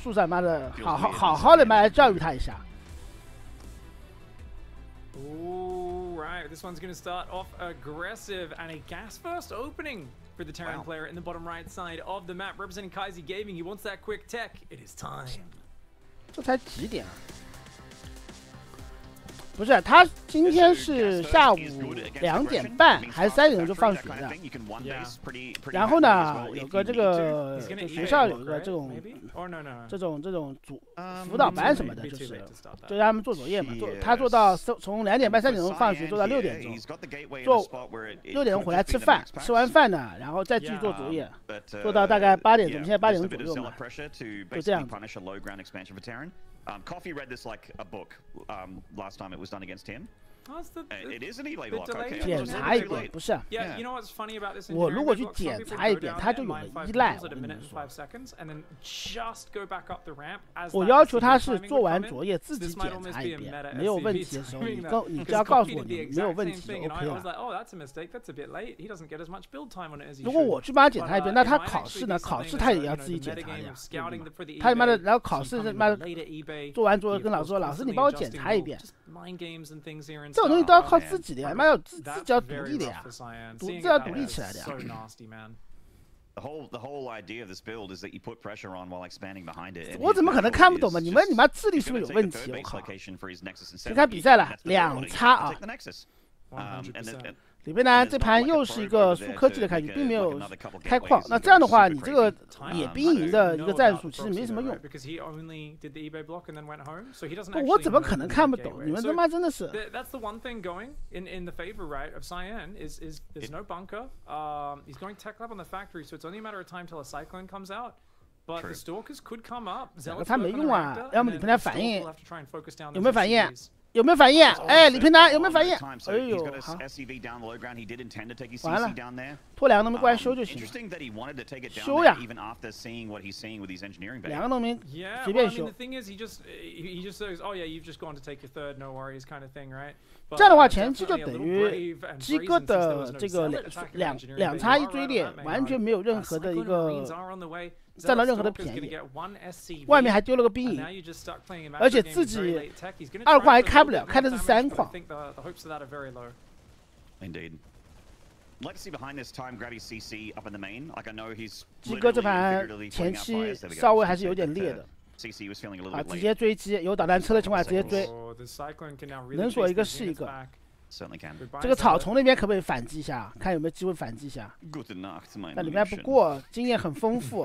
树上妈的好好的妈来教育他一下。 All right, this one's going to start off aggressive and a gas first opening for the Terran player in the bottom right side of the map, representing Cyan Gaming. He wants that quick tech. It is time. 这才几点啊？不是，他今天是下午2点半还是3点钟就放学的。然后呢，有个这个学校有一个这种辅导班什么的，就让他们做作业嘛。他做到从2点半3点钟放学做到6点钟，做6点钟回来吃饭，吃完饭呢，然后再继续做作业，做到大概8点钟，现在8点钟左右嘛，就这样子。 Coffee read this like a book last time it was done against him. It is an E-lay block. Okay. 检查一遍不是。我如果去检查一遍，它就有了依赖。我跟你们说，我要求他是做完作业自己检查一遍，没有问题的时候，你只要告诉我你没有问题就 OK 了。如果我去帮他检查一遍，那他考试呢？考试他也要自己检查的呀。他他妈的，然后考试他妈的做完作业跟老师说，老师你帮我检查一遍。 这种东西都要靠自己的呀，妈要自己要独立的呀，这要独立起来的呀。我怎么可能看不懂嘛？你们妈智力是不是有问题？我靠！先看比赛了，2叉啊。里边呢，这盘又是一个苏科技的开局，并没有开矿。那这样的话，你这个野兵营的一个战术其实没什么用。我怎么可能看不懂？你们他妈真的是。That's the one thing going in the favor, right, of Cyan is there's no bunker. He's going tech lab on the factory, so it's only a matter of time till a cyclone comes out. But the stalkers could come up. 他没用啊，要么你跟他反应，有没有反应？ 有没有反应？哎，李平南有没有反应？哎呦，好，完了，拖2个农民过来修就行了。修呀，2个农民随便修。这样的话，前期就等于鸡哥的这个两叉1追猎，完全没有任何的一个。 占到任何的便宜，外面还丢了个兵营，而且自己2矿还开不了，开的是3矿。鸡哥这盘前期稍微还是有点劣的，啊，直接追击，有导弹车的情况下直接追，能锁一个是一个。 这个草丛那边可不可以反击一下？看有没有机会反击一下。那里面不过经验很丰富，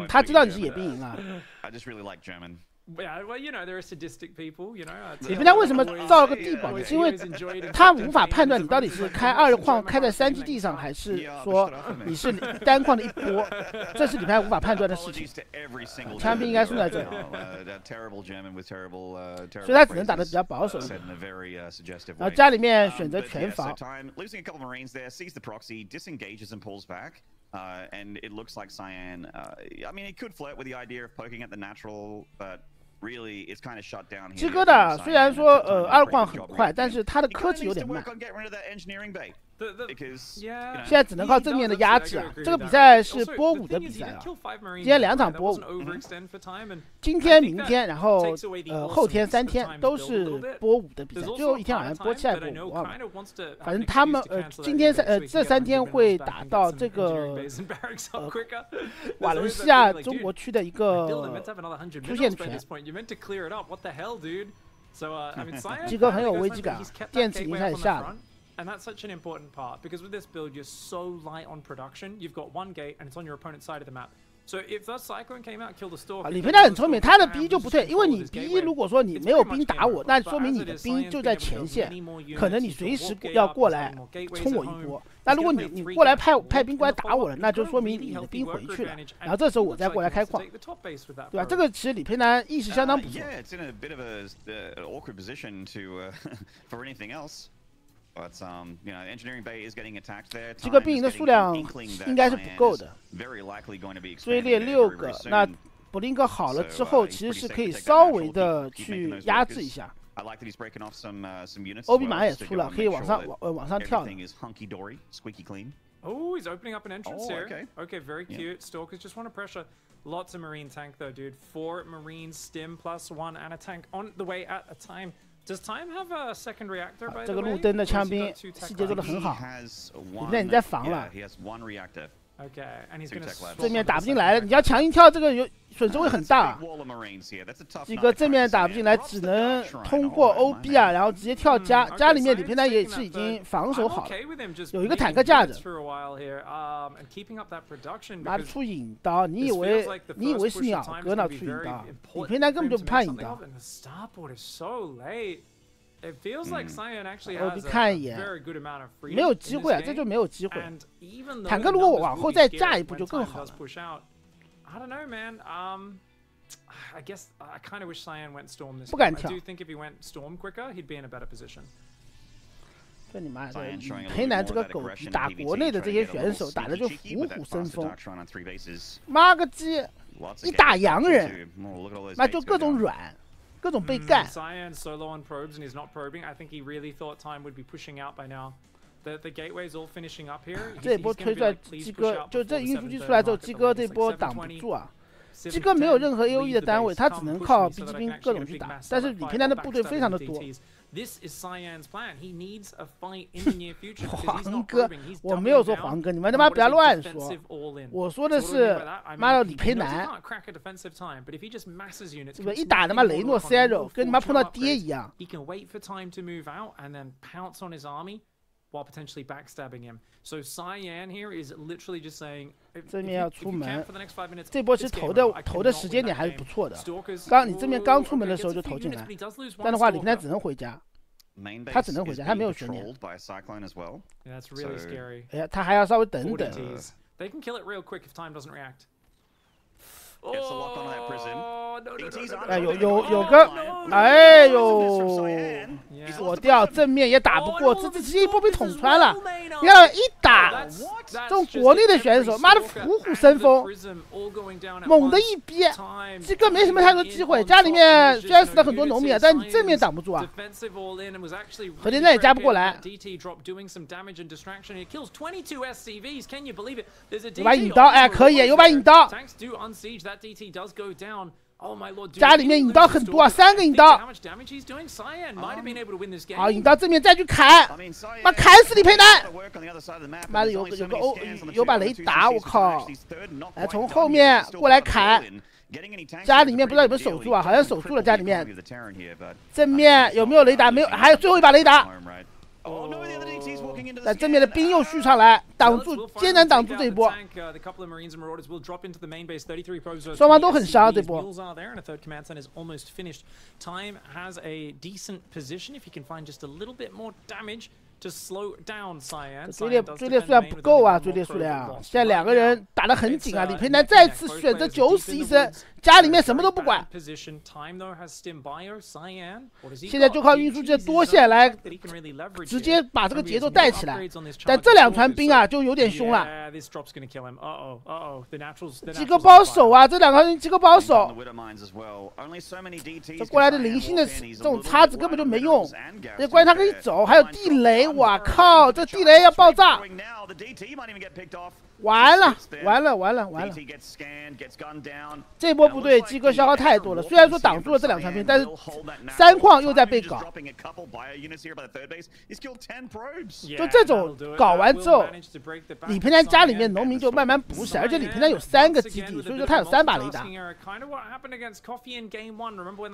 他知道你是野兵营啊。里边他为什么造了个地堡？是因为他无法判断你到底是开2矿开在3基地上，还是说你是单矿的一波，这是里边无法判断的事情。枪兵应该送在这里，所以他只能打得比较保守一点。然后家里面选择全防。 and it looks like Cyan. I mean, it could flirt with the idea of poking at the natural, but really, it's kind of shut down here. 鸡哥的虽然说2矿很快，但是他的科技有点慢。现在只能靠正面的压制啊！这个比赛是波5的比赛啊，今天2场波5，今天、明天，然后后天3天都是波5的比赛，最后一天好像波7还是波5啊？反正他们今天这3天会打到这个瓦伦西亚中国区的一个出线权。鸡哥很有危机感，电池已经开始下了。 And that's such an important part because with this build, you're so light on production. You've got one gate and it's on your opponent's side of the map. So if the cyclone came out, killed the stalker. 李培泰很聪明，他的 B 就不对，因为你 B 如果说你没有兵打我，那说明你的兵就在前线，可能你随时要过来冲我一波。那如果你过来派兵过来打我了，那就说明你的兵回去了，然后这时候我再过来开矿，对吧？这个其实李培南意识相当不错。这个兵营的数量应该是不够的，追猎6个。那布林克好了之后，其实是可以稍微的去压制一下。欧比马也出了，可以往上跳的。Oh, he's opening up an entrance here. Okay, very cute. Stalkers just want to pressure. Lots of Marine tank though, dude. 4 Marine stim +1 and a tank on the way at a time. Does time have a second reactor by the way? 这个路灯的枪兵细节做得很好。那你在防了。 Okay, and he's gonna 正面打不进来了，你要强硬跳，这个有损失会很大。鸡哥正面打不进来，只能通过 OB 啊，然后直接跳家。家里面李平南也是已经防守好了，有一个坦克架着。妈的出引刀，你以为是鸟哥呢？出引刀，李平南根本就不怕引刀。 It feels like Cyan actually 我 has 看 a 一眼， very good amount of freedom 没有机会啊，这就没有机会。坦克如果往后再架一步就更好了。 I don't know, man. I guess I kind of wish Cyan went storm this 不敢 game. 跳 I do think if he went storm quicker, he'd be in a better position. 这你妈的，裴南这个狗逼打国内的这些选手打的就虎虎生风，妈个鸡，一打洋人，妈就各种软。 各种被干。Cyan solo on probes and he's not probing. I think he really thought time would be pushing out by now. The gateways all finishing up here. 这一波推出来，鸡哥就这运输机出来之后，鸡哥这波挡不住啊。鸡哥没有任何 AOE 的单位，他只能靠 B 级兵各种去打。但是李平南的部队非常的多。 This is Cyan's plan. He needs a fight in the near future. 黄哥，我没有说黄哥，你们他妈不要乱说。我说的是妈的李培南，这个一打他妈雷诺 Zero， 跟你妈碰到爹一样。 He can wait for time to move out and then pounce on his army while potentially backstabbing him. So Cyan here is literally just saying, 正面要出门， for the next 5 minutes, 这波其实投的时间点还是不错的。你正面刚出门的时候就投进来，这样的话李平南只能回家。 他只能回家，他没有悬念。That's really scary. 哎呀，他还要稍微等等。 They can kill it real quick if time doesn't react. 哎，有个，哎呦，锁掉，正面也打不过，这直接一波被捅穿了。你看一打，这种国内的选手，妈的虎虎生风，猛的一逼，这个没什么太多机会。家里面虽然死了很多农民啊，但你正面挡不住啊。核电站也加不过来。有把引刀，哎，可以，有把引刀。 家里面引刀很多啊，3个引刀。好，引刀正面再去砍，妈砍死李培南！妈的有把雷达，我靠！来从后面过来砍，家里面不知道有没有守住啊？好像守住了，家里面。正面有没有雷达？没有，还有最后一把雷达。 但正面的兵又续上来，挡住，艰难挡住这一波。双方都很伤这波。追猎数量不够啊，追猎数量。现在2个人打得很紧啊，李培南再次选择90医生，家里面什么都不管。现在就靠运输机的多线来直接把这个节奏带起来。但这2团兵啊就有点凶了。鸡哥不好守啊，这2个人鸡哥不好守。这过来的零星的这种叉子根本就没用，这关键他可以走，还有地雷。 我靠，这地雷要爆炸！完了！这波部队鸡哥消耗太多了，虽然说挡住了这2团兵，但是3矿又在被搞。就这种搞完之后，李培南家里面农民就慢慢补起来，而且李培南有3个基地，所以说他有3把雷达。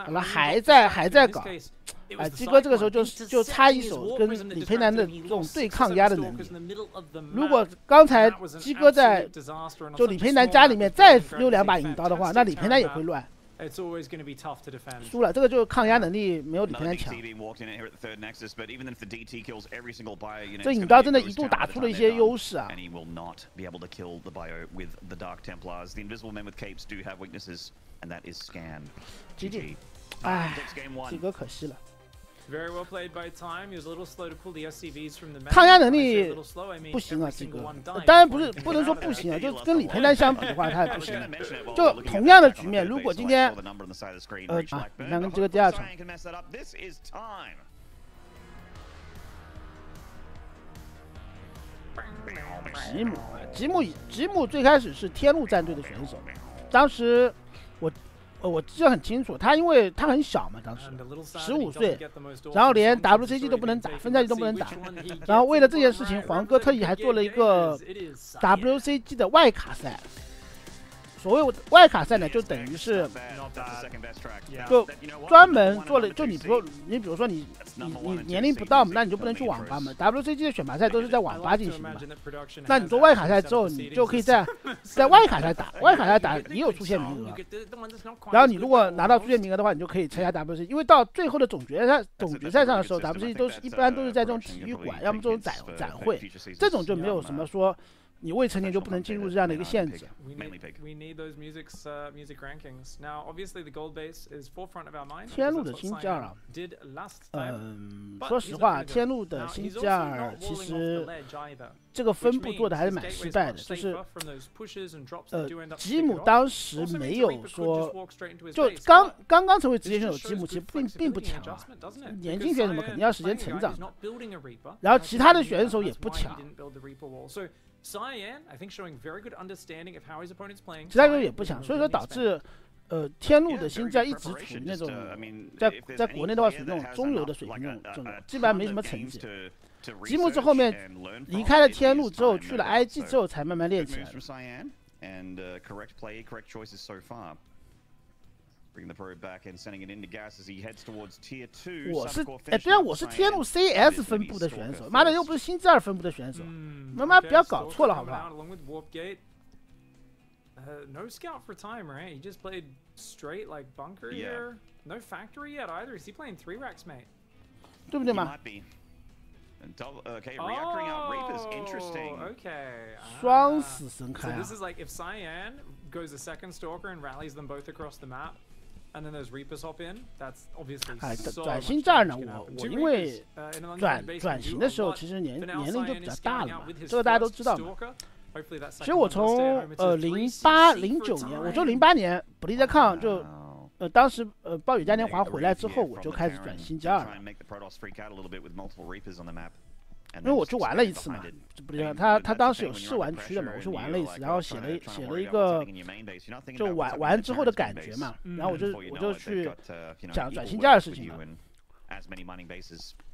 好了，还在搞。 哎，鸡哥这个时候就差一手跟李培南的这种对抗压的能力。如果刚才鸡哥在就李培南家里面再溜2把引刀的话，那李培南也会乱。输了，这个就抗压能力没有李培南强。这引刀真的一度打出了一些优势啊。GG， 哎，鸡哥可惜了。 抗压能力不行啊，鸡哥。当然不能说不行啊，就跟李培南相比的话，他也不行。就同样的局面，如果今天你看跟这个第2场，吉姆最开始是天路战队的选手，当时我记得很清楚，他因为他很小嘛，当时15岁，然后连 WCG 都不能打，分赛季都不能打，然后为了这件事情，黄哥特意还做了一个 WCG 的外卡赛。所谓外卡赛呢，就等于是就专门做了，就你比如说你年龄不到嘛，那你就不能去网吧嘛。WCG 的选拔赛都是在网吧进行的嘛。那你做外卡赛之后，你就可以在外卡赛打，外卡赛打也有出线名额。然后你如果拿到出线名额的话，你就可以参加 WCG。因为到最后的总决赛上的时候 ，WCG 一般都是在这种体育馆，要么这种展会，这种就没有什么说。你未成年就不能进入这样的一个限制。天路的星期二啊，说实话，天路的星期二其实这个分布做的还是蛮失败的，就是吉姆当时没有说，就刚刚成为职业选手，吉姆其实并不强啊，年轻选手们肯定要时间成长的，然后其他的选手也不强。Cyan, I think showing very good understanding of how his opponent's playing. 其他人也不强，所以说导致天路的星价一直处于那种在国内的话属于那种中游的水平，这种基本上没什么成绩。吉姆是后面离开了天路之后，去了 IG 之后才慢慢练起来的。对啊，我是天路 CS 分部的选手，妈的又不是星期二分部的选手，妈妈不要搞错了好不好？No scout for time, right? He just played straight like bunker here. No factory yet either. Is he playing 3 racks, mate? 对不对嘛？Okay, reactoring out Reapers, interesting. Okay. 双死神开啊 So this is like if Cyan goes a second stalker and rallies them both across the map. And then those Reapers hop in. That's obviously 转型这儿呢，我因为转型的时候，其实年龄就比较大了嘛，这个大家都知道嘛。其实我从08、09年，我就08年不利在抗就当时暴雨嘉年华回来之后，我就开始转星期二了。因为我去玩了一次嘛，不是他当时有试玩区的嘛，我去玩了一次，然后写了一个就玩之后的感觉嘛，然后我就去讲转型这样的事情嘛。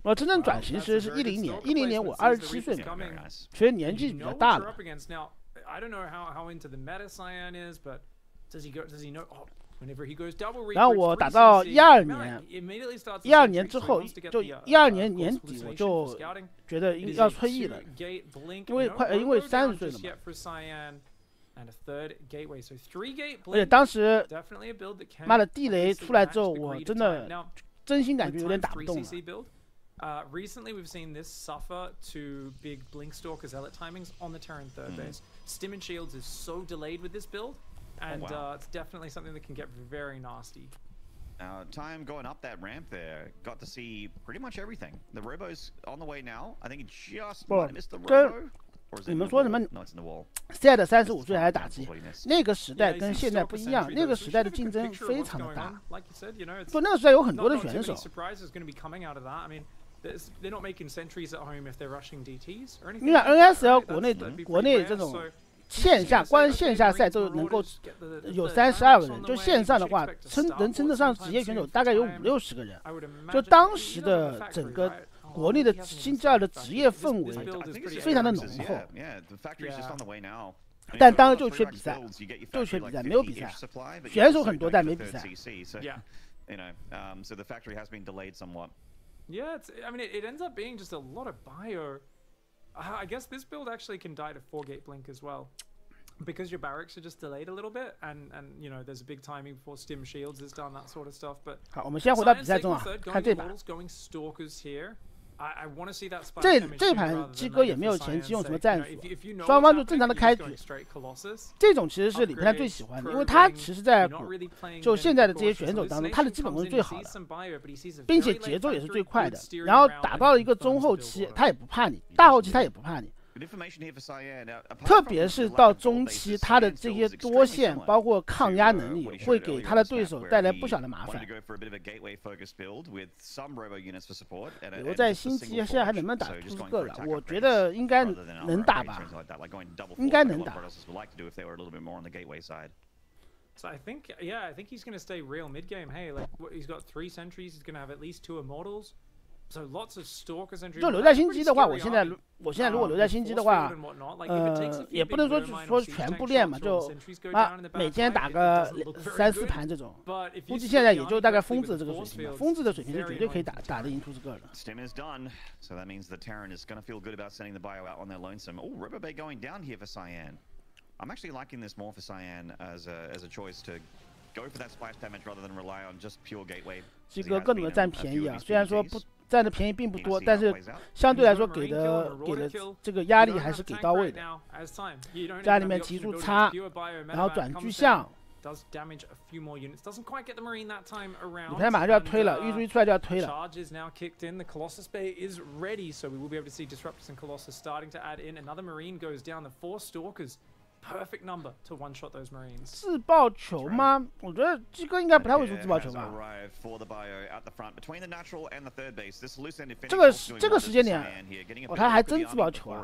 我真正转型其实是10年我27岁嘛，其实年纪比较大了。然后我打到12年之后，就12年年底我就觉得要退役了，因为30岁了嘛。而且当时妈的地雷出来之后，我真心感觉有点打不动了。Recently, we've seen this suffer to big Blink Stalker Zealot timings on the Terran third base. Stim and Shields is so delayed with this build, and it's definitely something that can get very nasty. Time going up that ramp there, got to see pretty much everything. The Robo's on the way now. I think he just might have missed the Robo. 你们说什么？现在的35岁还打击，那个时代跟现在不一样，那个时代的竞争非常的大。不，那个时代有很多的选手。你看 NSL 国内这种线下光线下赛都能够有32个人，就线上的话能称得上职业选手大概有50-60个人。就当时的整个国内的星期二的职业氛围非常的浓厚，但当然就缺比赛，没有比赛，选手很多但没比赛。Yeah, I mean, it ends up being just a lot of bio. I guess this build actually can die to 4-gate blink as well, because your barracks are just delayed a little bbit, and you know there's a big timing before Stim Shields is done, that sort of stuff. But 好，我们先回到比赛中啊，看这把。这盘鸡哥也没有前期用什么战术，双方就正常的开局。这种其实是李佩兰最喜欢的，因为他其实在就现在的这些选手当中，他的基本功是最好的，并且节奏也是最快的。然后打到了一个中后期，他也不怕你，大后期他也不怕你。特别是到中期，他的这些多线包括抗压能力，会给他的对手带来不小的麻烦。留在星期现在还能不能打出个了？我觉得应该能打吧，应该能打。So I think he's going to stay real mid game. Hey, like he's got 3 sentries. He's going to have at least 2 immortals. So lots of stalker sentries. 就留在星际的话，我现在如果留在星际的话，也不能说全部练嘛，就每天打个3、4盘这种。估计现在也就大概疯子这个水平吧，疯子的水平是绝对可以打得赢图斯克的。Stim is done, so that means the Terran is going to feel good about sending the bio out on their lonesome. Oh, Ribobay going down here for Cyan. I'm actually liking this more for Cyan as a choice to go for that splash damage rather than rely on just pure gateway. 鸡哥各种的占便宜啊，虽然说不占的便宜并不多，但是相对来说给的这个压力还是给到位的。家里面提速差，然后转巨像。你看马上就要推了，预祝一出来就要推了。Charge is now kicked in. The Colossus Bay is ready, so we will be able to see Disruptors and Colossus starting to add in. Another Marine goes down. The 4 Stalkers. Perfect number to one shot those Marines. 自爆球吗？我觉得鸡哥应该不太会出自爆球吧。这个时间点，他还真自爆球啊！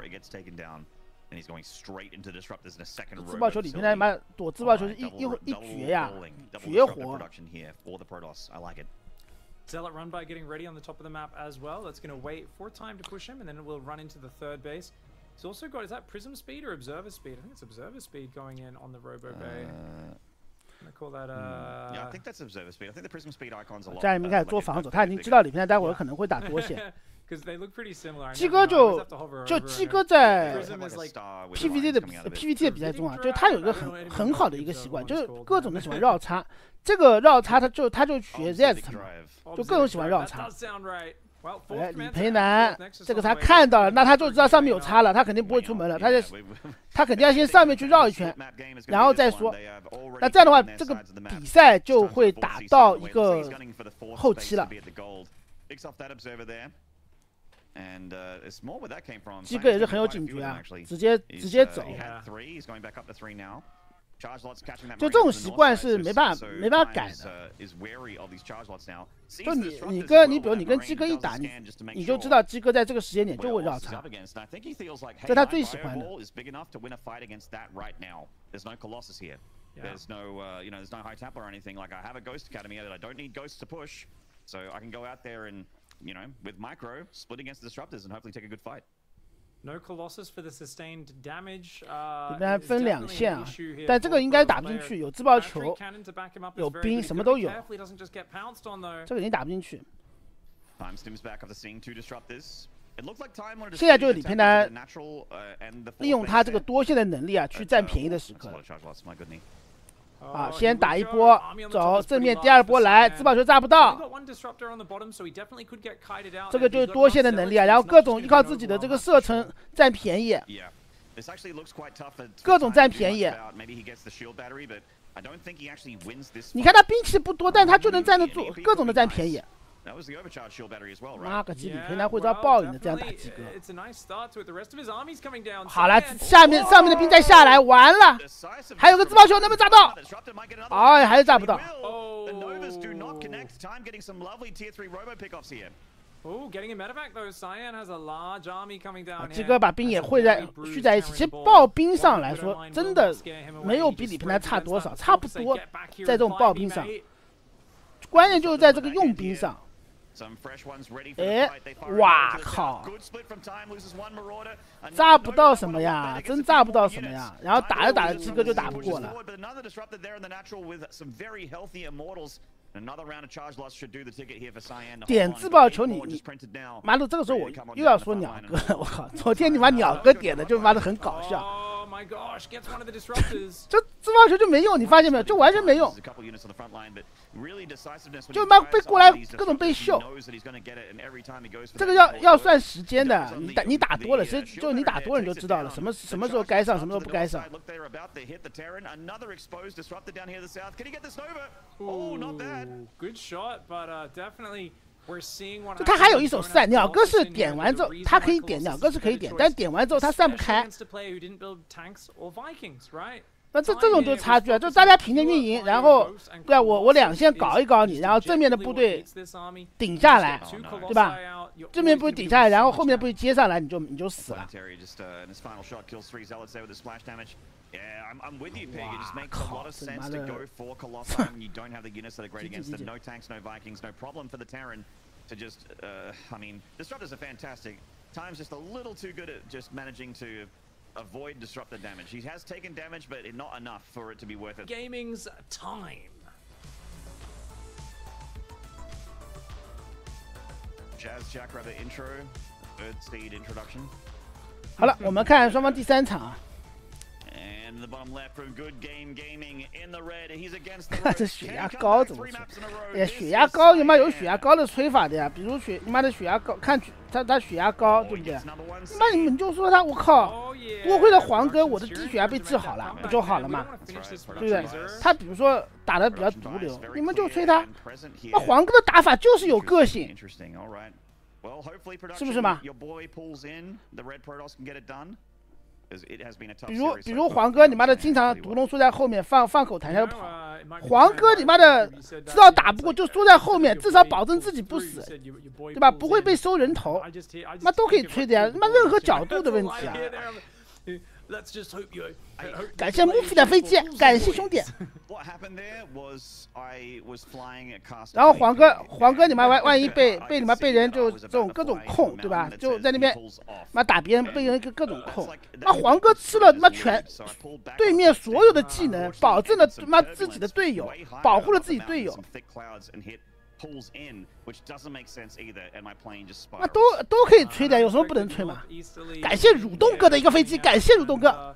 自爆球里面他妈躲自爆球是一绝呀，绝活。Zealot run by getting ready on the top of the map as well. That's going to wait for time to push him, and then we'll run into the 3rd base. He's also got, is that Prism Speed or Observer Speed? I think it's Observer Speed going in on the Robo Bay. I'm gonna call that Yeah, I think that's Observer Speed. I think the Prism Speed icon's a lot. 家里面开始做防守，他已经知道里面待会儿可能会打多线。Because they look pretty similar. 鸡哥就鸡哥在 PVT 的比赛中啊，就是他有一个很好的一个习惯，就是各种的喜欢绕插。这个绕插他就学 Zest 嘛，就各种喜欢绕插。哎，李培南，这个他看到了，那他就知道上面有叉了，他肯定不会出门了，他肯定要先上面去绕一圈，然后再说。那这样的话，这个比赛就会打到一个后期了。鸡哥也是很有警觉啊，直接走。就这种习惯是没办法改的。就比如你跟鸡哥一打，你就知道鸡哥在这个时间点就会绕场，这是他最喜欢的。There's no, there's no high tapper or anything. Like I have a Ghost Academy that I don't need Ghosts to push, so I can go out there and, with micro, split against the Disruptors and hopefully take a good fight. No Colossus for the sustained damage. 里面分2线啊，但这个应该打不进去，有自爆球，有兵，什么都有，这个已经打不进去。现在就是李培南利用他这个多线的能力啊，去占便宜的时刻。啊，先打一波，走正面，第2波来，自爆球炸不到。这个就是多线的能力啊，然后各种依靠自己的这个射程占便宜，各种占便宜。你看他兵器不多，但他就能站得住，各种的占便宜。妈个鸡，李培南会遭报应的，这样打鸡哥。好了，上面的兵再下来，完了，还有个自爆球能不能炸到？哎，还是炸不到。鸡哥把兵也聚在一起，其实爆兵上来说，真的没有比李培南差多少，差不多。在这种爆兵上，关键就是在这个用兵上。哎，哇靠！炸不到什么呀，真炸不到什么呀。然后打着鸡哥就打不过了。点自爆球你妈的，这个时候我又要说鸟哥，我靠！昨天你把鸟哥点的就妈的很搞笑。这自爆球就没用，你发现没有？就完全没用。就妈被过来各种被秀，这个要算时间的。你打多了，其实就你打多了你就知道了，什么时候该上，什么时候不该上。就他还有一手散，鸟哥是点完之后他可以点，鸟哥是可以点，但点完之后他散不开。那这种就是差距啊，就是大家平着运营，然后对啊，我2线搞一搞你，然后正面的部队顶下来，对吧？正面部队顶下来，然后后面部队接上来，你就死了。Yeah, I'm with you, Pig. It just makes a lot of sense to go for Colossi when you don't have the units that are great against them. No tanks, no Vikings, no problem for the Terran to just, I mean, disruptors are fantastic. Time's just a little too good at just managing to avoid disruptor damage. He has taken damage, but not enough for it to be worth it. Gaming's time. Jazz Jackrabbit intro, Bird Seed introduction. 好了，我们看双方第3场啊。And the bottom left from Good Game Gaming in the red. He's against the 看 red. 这血压高怎么吹？哎呀，血压高有血压高的吹法的呀，比如你妈的血压高，看他血压高，对不对？那你们就说他，我靠，多亏了黄哥，我的低血压被治好了，不就好了吗？对不对？他比如说打的比较毒瘤，你们就吹他。那黄哥的打法就是有个性，是不是嘛？比如黄哥你妈的经常毒龙缩在后面放口弹下就跑，黄哥你妈的知道打不过就缩在后面，至少保证自己不死，对吧？不会被收人头，那都可以吹的呀，他妈任何角度的问题啊。感谢木菲的飞机，感谢兄弟。然后黄哥你妈万一被你妈被人就这种各种控，对吧？就在那边妈打别人被人各种控，那黄哥吃了他妈全对面所有的技能，保证了他妈自己的队友，保护了自己队友。那都可以吹的，有什么不能吹吗？感谢蠕动哥的一个飞机，感谢蠕动哥。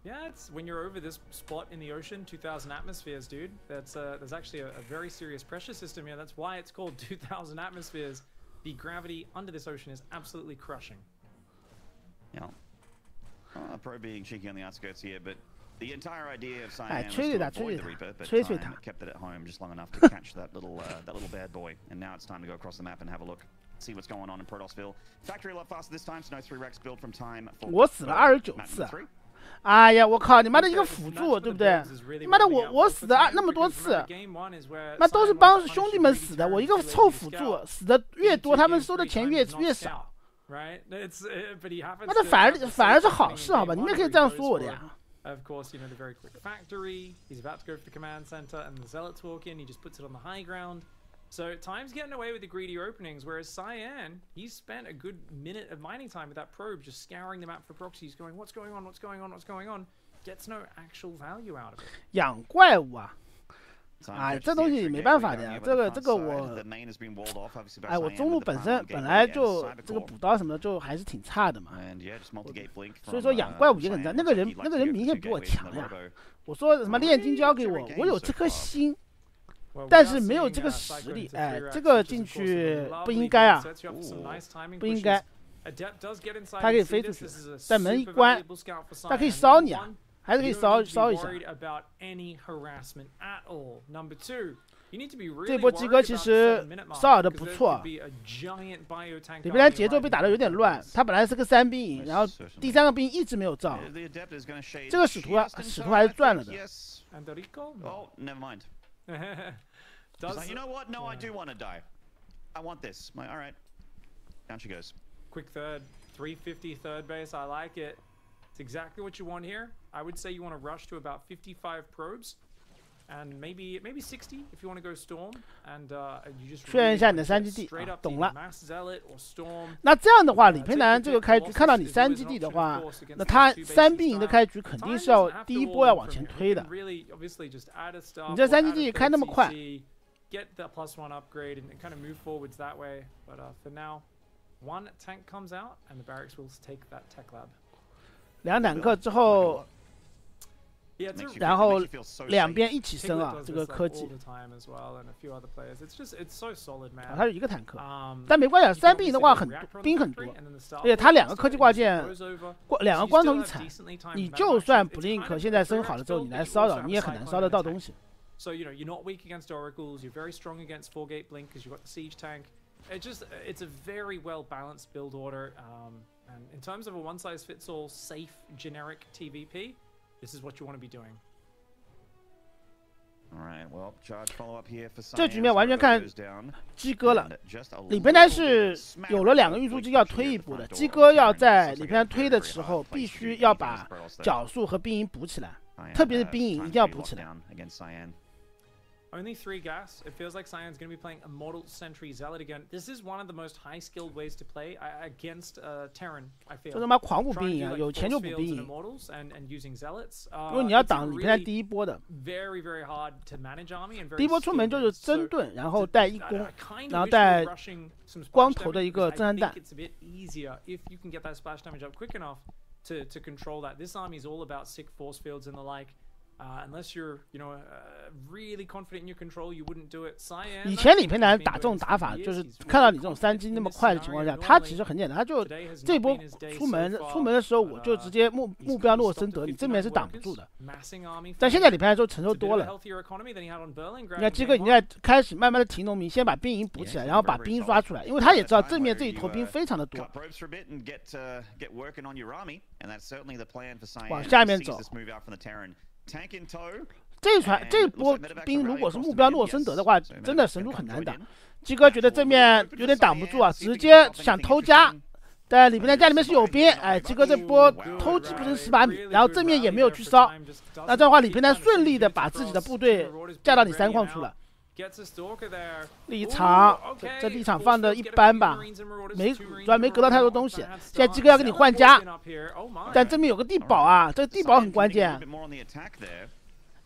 Yeah, it's when you're over this spot in the ocean, 2,000 atmospheres, dude. There's actually a very serious pressure system here. That's why it's called 2,000 atmospheres. The gravity under this ocean is absolutely crushing. Yeah. Pro being cheeky on the outskirts here, but the entire idea of Cyan was to avoid the Reaper, but Cyan kept it at home just long enough to catch that little bad boy. And now it's time to go across the map and have a look, see what's going on in Protosville. Factory a lot faster this time, so no 3 Rex build from time. 我死了29次。哎呀，我靠！你妈的一个辅助，对不对？你妈的我死的那么多次，那都是帮兄弟们死的。我一个臭辅助，死的越多，他们收的钱越少。那这反而是好事，好吧？你们可以这样说我的呀。Of course, you know, the very quick factory. He's about to go for the command center, and the zealots walk in. He just puts it on the high ground. So Time's getting away with the greedy openings, whereas Cyan, he's spent a good minute of mining time with that probe, just scouring the map for proxies, going, what's going on, what's going on, what's going on? Gets no actual value out of it. 养怪物啊！哎，这东西没办法的呀，这个我，哎，我中路本来就这个补刀什么的就还是挺差的嘛，所以说养怪物也很差。那个人明显比我强呀。我说什么炼金交给我，我有这颗心，但是没有这个实力。哎，这个进去不应该啊，不应该。他可以飞出去，但门一关，他可以烧你啊。还是可以烧一下。这波鸡哥其实骚扰的不错，里边来节奏被打得有点乱。他本来是个3兵营，然后第3个兵一直没有造。这个使徒还是赚了的。Quick third, 350 third base. I like it. It's exactly what you want here. I would say you want to rush to about 55 probes, and maybe 60 if you want to go storm. And you just 确认一下你的3基地，懂了。 mass zealot or storm. 那这样的话，李培南这个开局看到你3基地的话，那他3兵营的开局肯定是要第一波要往前推的。你这3基地开那么快。 Get that +1 upgrade and kind of move forwards that way. But for now, one tank comes out, and the barracks will take that tech lab. 2坦克之后，然后2边一起升啊，这个科技。他是一个坦克，但没关系，3兵营的话兵很多，而且他2个科技挂件，2个光头一踩，你就算不林克现在升好了之后，你来骚扰，你也很难骚得到东西。 So you know you're not weak against oracles. You're very strong against 4-gate blink because you've got the siege tank. It's a very well balanced build order. And in terms of a one-size-fits-all safe generic TVP, this is what you want to be doing. 这局面完全看鸡哥了。里边呢是有了2个运输机要推一步的，鸡哥要在里边推的时候，必须要把角速和兵营补起来，特别是兵营一定要补起来。Only 3 gas. It feels like Cyan's going to be playing a Mortal Sentry Zealot again. This is one of the most high-skilled ways to play against Terran, I feel. 这他妈狂补兵营啊，有钱就补兵营。因为你要挡里边第一波的。第一波出门就是针盾，然后带一攻，然后带光头的一个震撼弹。To control that. This army is all about sick force fields and the like. Unless you're, really confident in your control, you wouldn't do it. Cyan. 以前李培南打这种打法，就是看到你这种3击那么快的情况下，他其实很简单，他就这波出门的时候，我就直接目标诺森德，你正面是挡不住的。但现在李培南就承受多了。你看鸡哥已经在开始慢慢的停农民，先把兵营补起来，然后把兵刷出来，因为他也知道正面这一头兵非常的多。往下面走。这波兵如果是目标诺森德的话，真的神族很难打。鸡哥觉得正面有点挡不住啊，直接想偷家，但里边的家里面是有兵，鸡哥这波偷鸡不成蚀把米，然后正面也没有去烧，那这样的话李培南顺利的把自己的部队架到你3矿处了。立场，这立场放的一般吧，主要没隔到太多东西。现在鸡哥要跟你换家，但正面有个地堡啊，这个地堡很关键。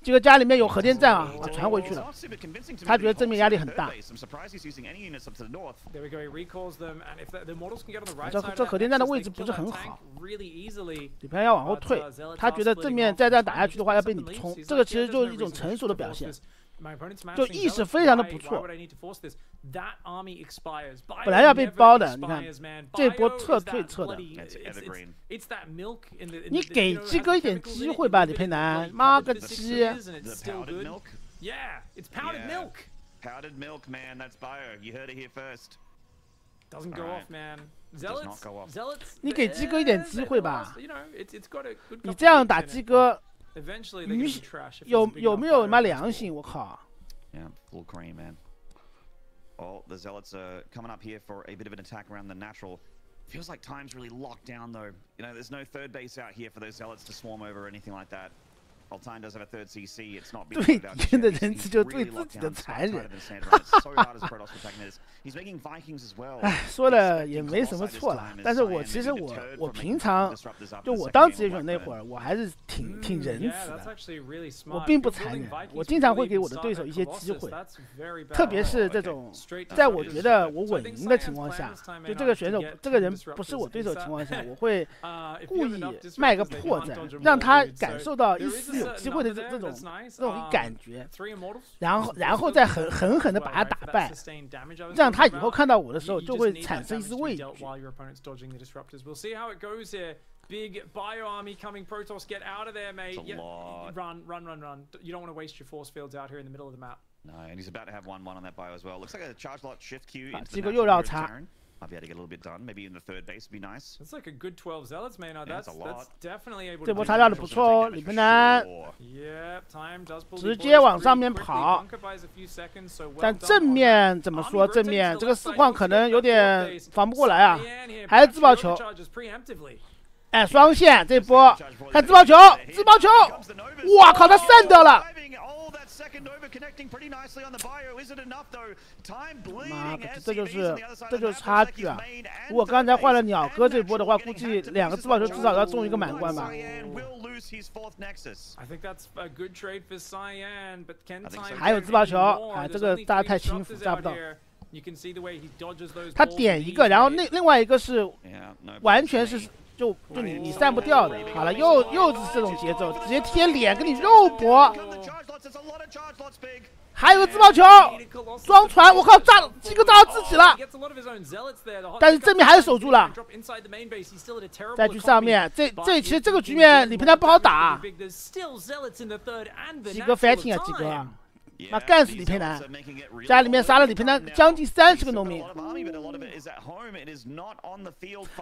这个家里面有核电站啊，传回去了。他觉得正面压力很大。这核电站的位置不是很好，李培要往后退。他觉得正面再这样打下去的话要被你冲，这个其实就是一种成熟的表现。就意识非常的不错，本来要被包的，你看这波撤的，你给鸡哥一点机会吧，李培南，妈个鸡！ 你给鸡哥一点机会吧，你这样打鸡哥。 有没有他妈良心？我靠！ Yeah, full cream, man. Oh, the Zealots are coming up here for a bit of an attack around the natural. Feels like time's really locked down, though. There's no third base out here for those Zealots to swarm over or anything like that. While time does have a third CC, it's not being about. 对敌人的人质就对自己的残忍。哎，说的也没什么错了，但是其实我平常就我当职业选手那会儿，我还是挺仁慈的，我并不残忍，我经常会给我的对手一些机会，特别是这种在我觉得我稳赢的情况下，就这个选手这个人不是我对手的情况下，我会故意卖个破绽，让他感受到一丝有机会的这种感觉，然后再狠狠的把他打败，这样他以后看到我的时候就会产生一丝畏惧。Big bio army coming, Protoss, get out of there, mate. Yeah, run. You don't want to waste your force fields out here in the middle of the map. No, and he's about to have 1-1 on that bio as well. Looks like a charge lot shift queue into 这个又绕插。 Might be able to get a little bit done. Maybe in the third base would be nice. That's like a good 12 zealots, man. That's definitely able to. 这波插掉的不错哦，李培南。直接往上面跑。但正面怎么说？正面这个4矿可能有点防不过来啊，还是自爆球。哎，双线这波，看自爆球，哇靠，他散掉了。 妈的，这就是差距啊！如果刚才换了鸟哥这波的话，估计2个自爆球至少要中一个满贯吧。还有自爆球，哎，这个炸得太轻浮，炸不到。他点一个，然后另外一个是完全是就你散不掉的。好了，又是这种节奏，直接贴脸跟你肉搏。 还有个自爆球，装船，我靠，鸡哥炸到自己了，但是正面还是守住了。再去上面，其实这个局面李培南不好打。鸡哥 fighting 啊，鸡哥。那干死李培南，家里面杀了李培南将近30个农民。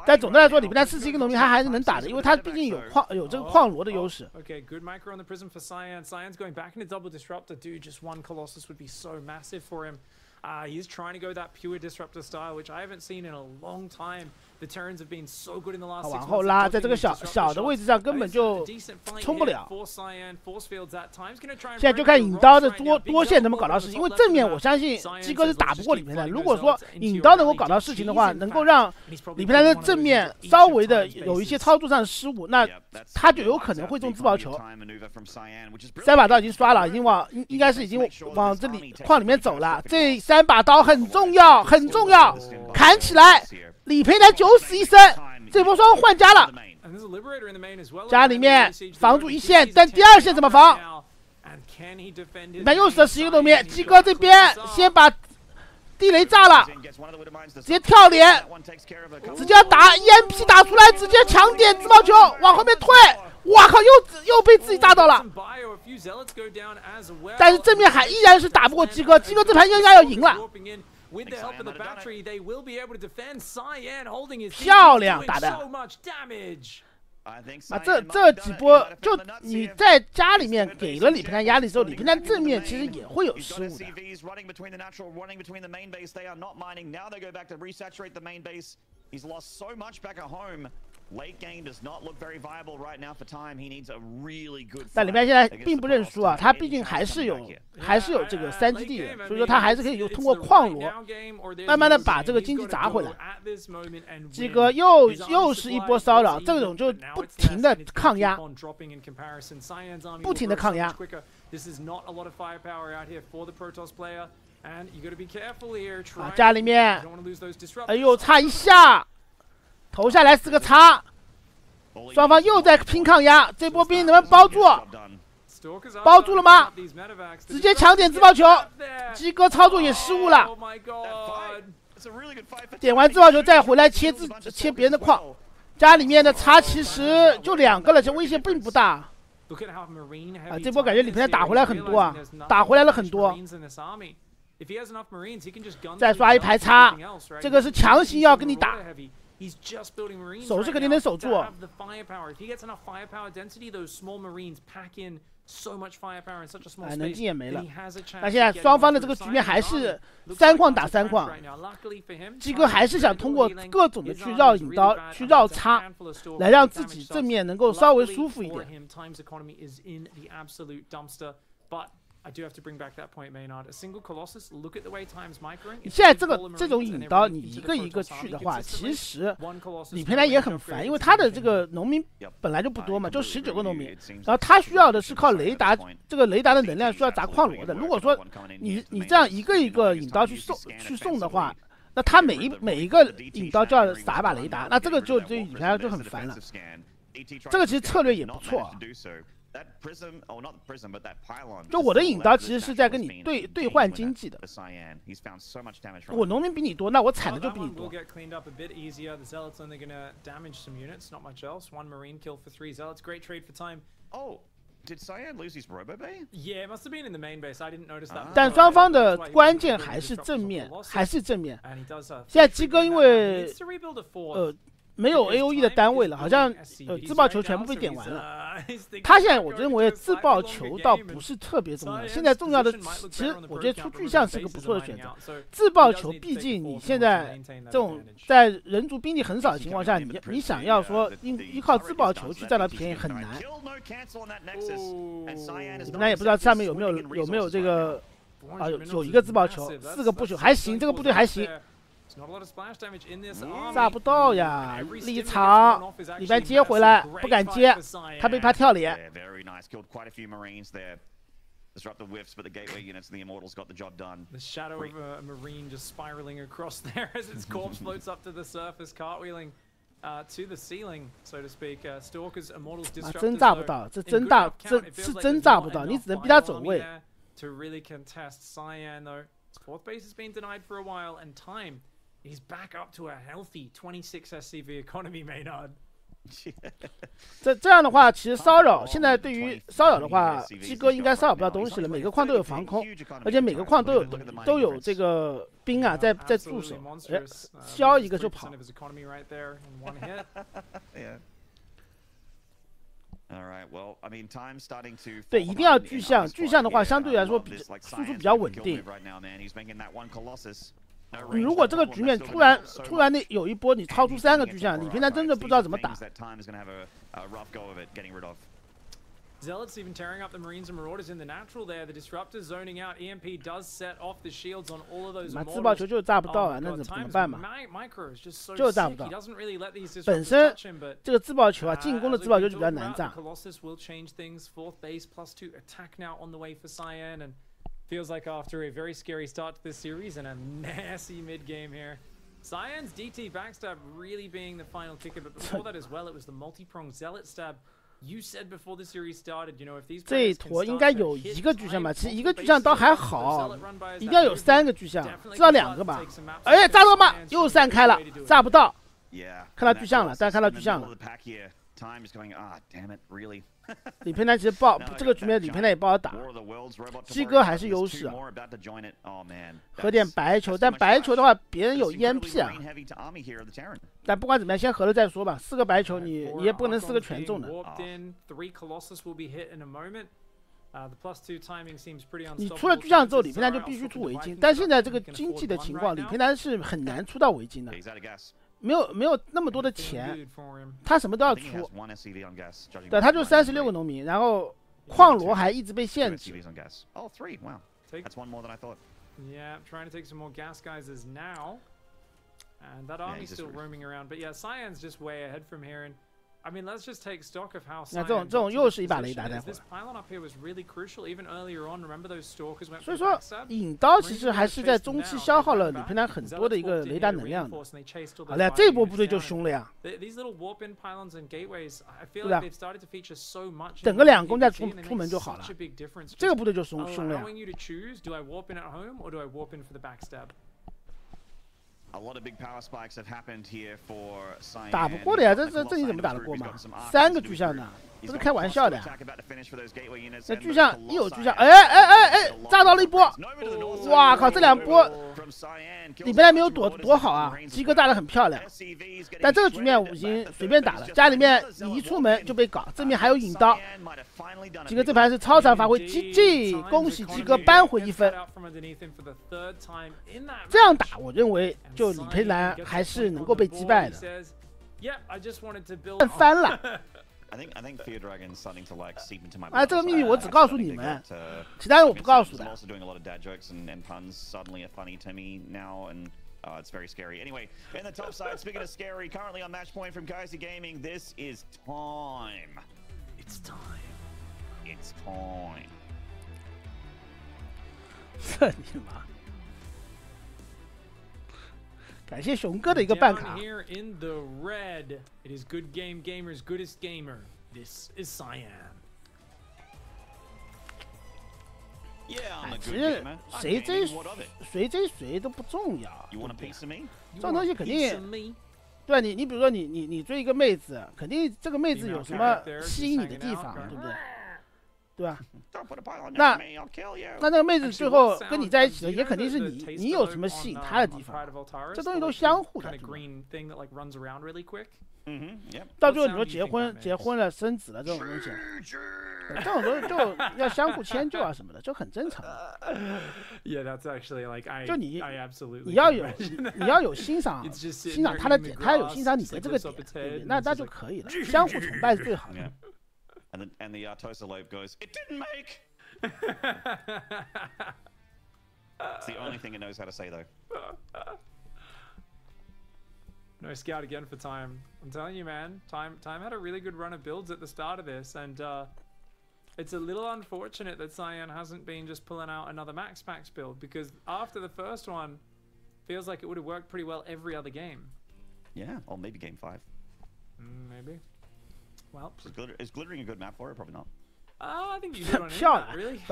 但总的来说，李培南41个农民他还是能打的，因为他毕竟有这个矿罗的优势。Okay, good micro on the prism for Cyan. Cyan's going back into double disruptor. Dude, just one Colossus would be so massive for him. He's trying to go that pure disruptor style, which I haven't seen in a long time. The Terrans have been so good in the last 6 months. 往后拉，在这个小的位置上根本就冲不了。现在就看引刀的多线能不能搞到事情，因为正面我相信鸡哥是打不过李培南。如果说引刀能够搞到事情的话，能够让李培南的正面稍微的有一些操作上的失误，那他就有可能会中自爆球。3把刀已经刷了，应该是已经往这里矿里面走了。这3把刀很重要，很重要，砍起来！李培南9死1生，这波双方换家了。家里面防住一线，但第2线怎么防？那又死了11个农民。鸡哥这边先把地雷炸了，直接跳脸，直接要打 EMP 打出来，直接抢点自爆球往后面退。哇靠！又被自己炸到了。但是正面还依然是打不过鸡哥，鸡哥这盘应该要赢了。漂亮打的。啊，这几波就你在家里面给了李培南压力之后，李培南正面其实也会有失误的。但李培南现在并不认输啊，他毕竟还是有这个3基地的，所以说他还是可以通过矿罗慢慢的把这个经济砸回来。这个又是一波骚扰，这种就不停的抗压，不停的抗压。啊，家里面，哎呦，差一下。投下来4个叉，双方又在拼抗压，这波兵能不能包住？包住了吗？直接抢点自爆球，鸡哥操作也失误了。点完自爆球再回来切别人的矿，家里面的叉其实就2个了，这威胁并不大。啊，这波感觉李培南打回来很多啊，打回来了很多。再刷一排叉，这个是强行要跟你打。守是肯定能守住。哎，能进也没了。那现在双方的这个局面还是3矿打3矿，鸡哥还是想通过各种的去绕引刀、去绕叉，来让自己正面能够稍微舒服一点。你现在这种引刀，你一个一个去的话，其实李培南也很烦，因为他的这个农民本来就不多嘛，就19个农民，然后他需要的是靠雷达，这个雷达的能量需要砸矿罗的。如果说你这样一个一个引刀去送的话，那他每一个引刀就要撒一把雷达，那这个就对李培南就很烦了。这个其实策略也不错啊。就我的引刀其实是在跟你兑换经济的，我农民比你多，那我产的就比你多。但双方的关键还是正面，现在鸡哥因为没有 AOE 的单位了，好像自爆球全部被点完了。他现在我认为自爆球倒不是特别重要，现在重要的其实我觉得出巨象是个不错的选择。自爆球毕竟你现在这种在人族兵力很少的情况下，你想要说依靠自爆球去占到便宜很难。你们那也不知道上面有没有这个啊有一个自爆球，4个不朽还行，这个部队还行。炸不到呀！立场，里边接回来，不敢接，他被他跳脸。Disrupt the whiffs, but the gateway units and the immortals got the job done. The shadow of a marine just spiraling across there as its corpse floats up to the surface, cartwheeling to the ceiling, so to speak. Stalkers, immortals, disruptors. 真炸不到，这真炸不到，你只能逼他走位。To really contest Cyan though, his 4th base has been denied for a while, and time. He's back up to a healthy 26 SCV economy, Maynard. 这样的话，其实骚扰现在对于骚扰的话，鸡哥应该骚扰不到东西了。每个矿都有防空，而且每个矿都有这个兵啊在驻守，哎，削一个就跑。对，一定要巨象，巨象的话相对来说输出比较稳定。你如果这个局面突然那有一波你超出3个巨象，你平常真的不知道怎么打。Zealots even tearing up the Marines and Marauders in the natural there. The Disruptor zoning out. EMP does set off the shields on all of those. 自爆球就是炸不到啊，那怎么办嘛？就是炸不到。本身这个自爆球啊，进攻的自爆球就比较难炸。Colossus will change things. Fourth base +2 attack now on the way for Cyan, and feels like after a very scary start to this series and a messy mid game here. Cyan's DT backstab really being the final kicker, but before that as well, it was the multi-pronged Zealot stab. You said before the series started, you know, if these 这一坨应该有一个巨象吧？其实一个巨象倒还好，一定要有3个巨象，至少2个吧。哎，炸到吗？又散开了，炸不到。看到巨象了，大家看到巨象了。李培南其实不好，这个局面李培南也不好打，鸡哥还是优势啊。合点白球，但白球的话，别人有 EMP 啊。但不管怎么样，先合了再说吧。4个白球你也不能4个全中的。你出了巨象之后，李培南就必须出围巾，但现在这个经济的情况，李培南是很难出到围巾的。没有那么多的钱，他什么都要出。对，他就36个农民，然后矿罗还一直被限制。Yeah, trying to take some more gas geysers now, and that army's still roaming around. But yeah, Cyan's just way ahead from here, and I mean, let's just take stock of how. 那这种又是一把雷达，待会儿。所以说，引刀其实还是在中期消耗了李培南很多的一个雷达能量的。好了，这波部队就凶了呀。对吧？等个2攻再出门就好了。这个部队就凶了呀。打不过的呀，这你怎么打得过嘛？3个巨象呢，不是开玩笑的呀。那巨象一有巨象，哎，炸到了一波！哇靠，这2波李培南没有躲好啊，鸡哥炸得很漂亮。但这个局面我已经随便打了，家里面你一出门就被搞，这面还有引刀。鸡哥这盘是超常发挥，GG，恭喜鸡哥扳回1分。这样打，我认为就李培南还是能够被击败的。翻了。哎，这个秘密我只告诉你们，其他人我不告诉的。It's very scary. Anyway, in the top side, speaking of scary, currently on match point from Kaiser Gaming, this is time. It's time. It's time. 这你妈！感谢熊哥的一个办卡。Here in the red, it is good game gamer's goodest gamer. This is Cyan. 其实谁追谁都不重要，这种东西肯定，对吧？你比如说你追一个妹子，肯定这个妹子有什么吸引你的地方，对不对？对吧？那个妹子最后跟你在一起的，也肯定是你有什么吸引她的地方，这东西都相互的。到最后你说结婚了生子了这种东西，这种东西就要相互迁就啊什么的，就很正常。就你要有欣赏他的点，他要有欣赏你的这个点，对不对？那就可以了，相互崇拜是最好的。And the Tosa Lobe goes, it didn't make. It's the only thing it knows how to say though. No scout again for Time. I'm telling you, man. Time had a really good run of builds at the start of this, and it's a little unfortunate that Cyan hasn't been just pulling out another max build, because after the first one, feels like it would have worked pretty well every other game. Yeah, or maybe game 5. Maybe. Well, is glittering a good map for it? Probably not. I think you do.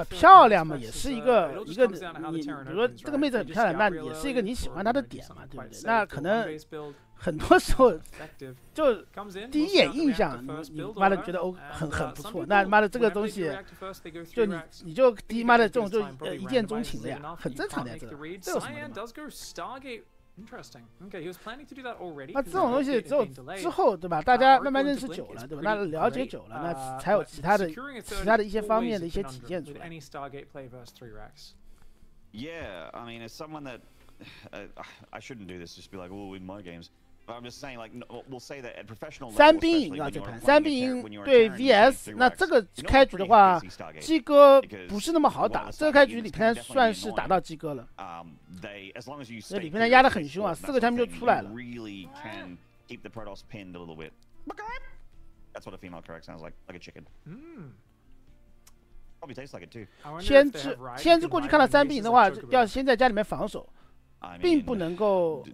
漂亮嘛，也是一个你，比如说这个妹子很漂亮，那也是一个你喜欢她的点嘛，对不对？那可能很多时候就第一眼印象，你妈的觉得很不错，那妈的这个东西，就你就第一妈的这种就一见钟情的呀，很正常的呀，这有什么的嘛？那这种东西只有之后对吧？大家慢慢认识久了，对吧？那了解久了，那才有其他的一些方面的一些体现出来。Yeah, I mean, as someone that I shouldn't do this, just be like, oh, in my games. But I'm just saying, like, we'll say that at professional level, 3比赢啊，这盘3比赢对 VS， 那这个开局的话，鸡哥不是那么好打。这个开局李平安算是打到鸡哥了。那李平安压得很凶啊，4个枪就出来了。That's what a female correct sounds like a chicken. Probably tastes like it too. 先知过去看到3比赢的话，要先在家里面防守。并不能够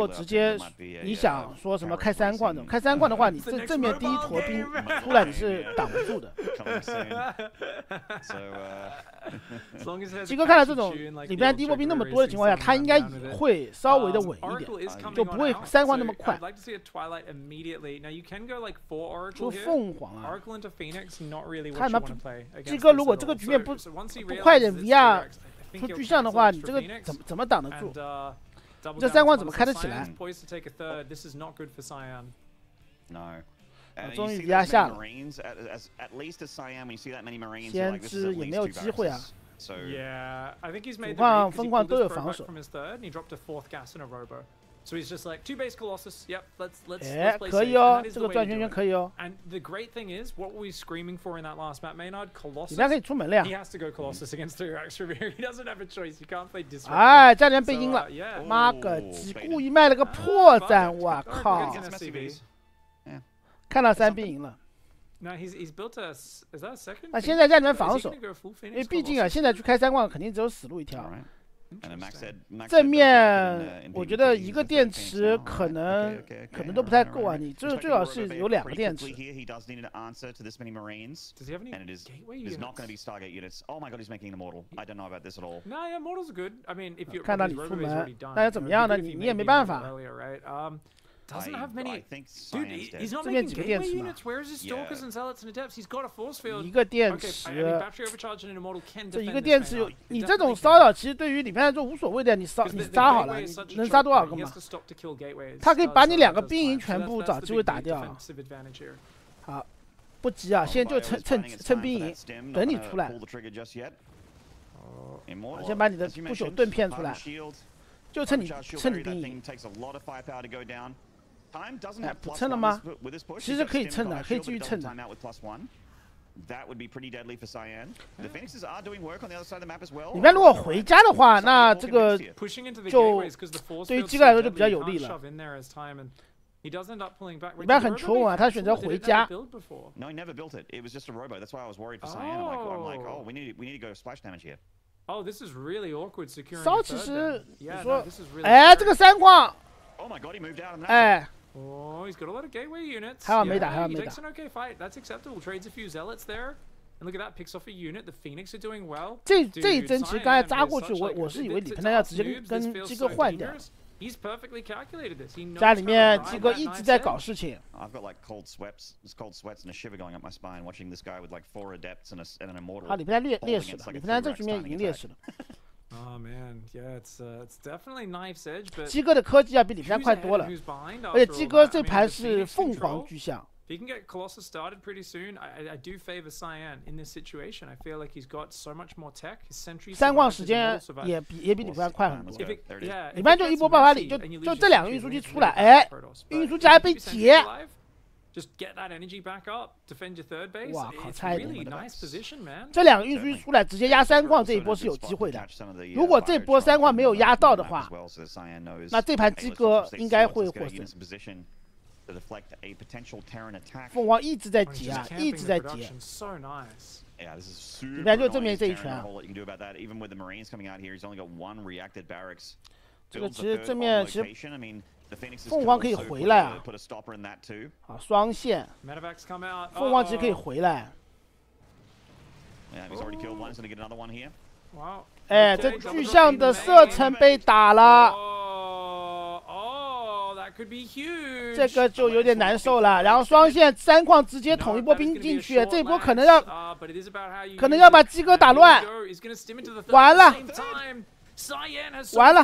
直接，你想说什么开3冠的？开3冠的话，你正面第一坨兵出来你是挡不住的。鸡哥看到这种里边第一波兵那么多的情况下，他应该也会稍微的稳一点，就不会3冠那么快。出凤凰啊！看他鸡哥如果这个局面不快点 VR。出巨像的话，你这个怎么挡得住？这3冠怎么开得起来？终于压下了，先知也没有机会啊。主矿、疯狂都有防守。So he's just like 2 base Colossus. Yep, let's 哎，可以哦，这个转圈圈可以哦。And the great thing is, what were we screaming for in that last map, Maynard? Colossus. 里面可以出门了呀。He has to go Colossus against 3Rax Revere. He doesn't have a choice. He can't play Disrupt. 哎，家里面被阴了，妈个鸡，故意卖了个破绽，我靠！看到3比赢了。No, he's built a. Is that a second? 那现在家里面防守，因为毕竟啊，现在去开3冠肯定只有死路一条。正面我觉得一个电池可能都不太够啊，你最好是有2个电池。看到你出门，那又怎么样呢？你也没办法。Doesn't have many. Dude, he's not 这边 making 几个 gateway 电池嘛 units. Where is his stalkers and zealots and adepts? He's got a force field. 一个电 Okay, 池 I mean, battery overcharge and an immortal can 这 defend 一个 this 电池 Maynard. 你这种骚扰其实对于里面来说无所谓的，你杀好了，能杀多少个嘛？他可以把你2个兵营全部找机会打掉。好，不急啊，现在就趁兵营，等你出来。先把你的不朽盾骗出来，就趁你兵营。哎，不蹭了吗？其实可以蹭的，可以继续蹭的。里面如果回家的话，那这个就对于鸡哥来说就比较有利了。里面很穷啊，他选择回家。骚其实你说，哎，这个3矿，哎。Oh, he's got a lot of gateway units. 还好没打，还好 He 没 takes 打。 an okay fight. That's acceptable. Trades a few zealots there. And look at that, picks off a unit. The Phoenix are doing well. 这一针其实刚才扎过去，我是以为李鹏要直接跟鸡哥换掉。He's perfectly calculated this. He knows 家里面鸡哥一直在搞事情。I've got like cold sweats and a shiver going up my spine watching this guy with like 4 adepts and an immortal. 好，李鹏劣势了，李鹏这局面已经劣势了。Oh man, yeah, it's definitely knife's edge, but 鸡哥的科技要比李平快多了，而且鸡哥这盘是凤凰巨像。If he can get Colossus started pretty soon, I do favor Cyan in this situation. I feel like he's got so much more tech. His sentries 3冠时间也比李平快很多。李平就一波爆发力，就这2个运输机出来，哎，运输机还被解。Just get that energy back up, defend your third base. 哇靠， It's 差一 really 点 nice position, man. 这2个运输机出来，直接压3冠，这一波是有机会的。如果这波3冠没有压到的话，那这盘鸡哥应该会获胜。凤凰一直在截啊，一直在截。里面就正面这一拳啊。这个其实正面其实。凤凰可以回来啊！好，双线。凤凰其实可以回来。哎，这巨像的射程被打了。这个就有点难受了。然后双线3矿直接捅一波兵进去，这一波可能要把鸡哥打乱，完了。完了，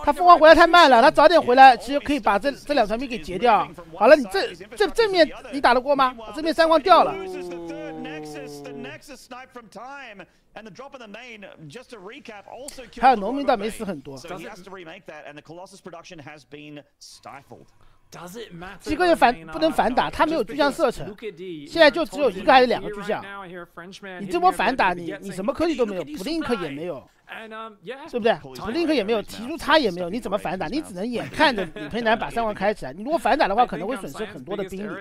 他疯狂回来太慢了，他早点回来，其实可以把这2团兵给截掉。好了，你这正面你打得过吗？这面3矿掉了。还有农民倒没死很多。鸡哥也不能反打，他没有巨像射程，现在就只有1个还是2个巨像。你这波反打，你什么科技都没有，普林克也没有，对不对？普林克也没有，提出差也没有，你怎么反打？你只能眼看着李培南把3矿开起来。你如果反打的话，可能会损失很多的兵力。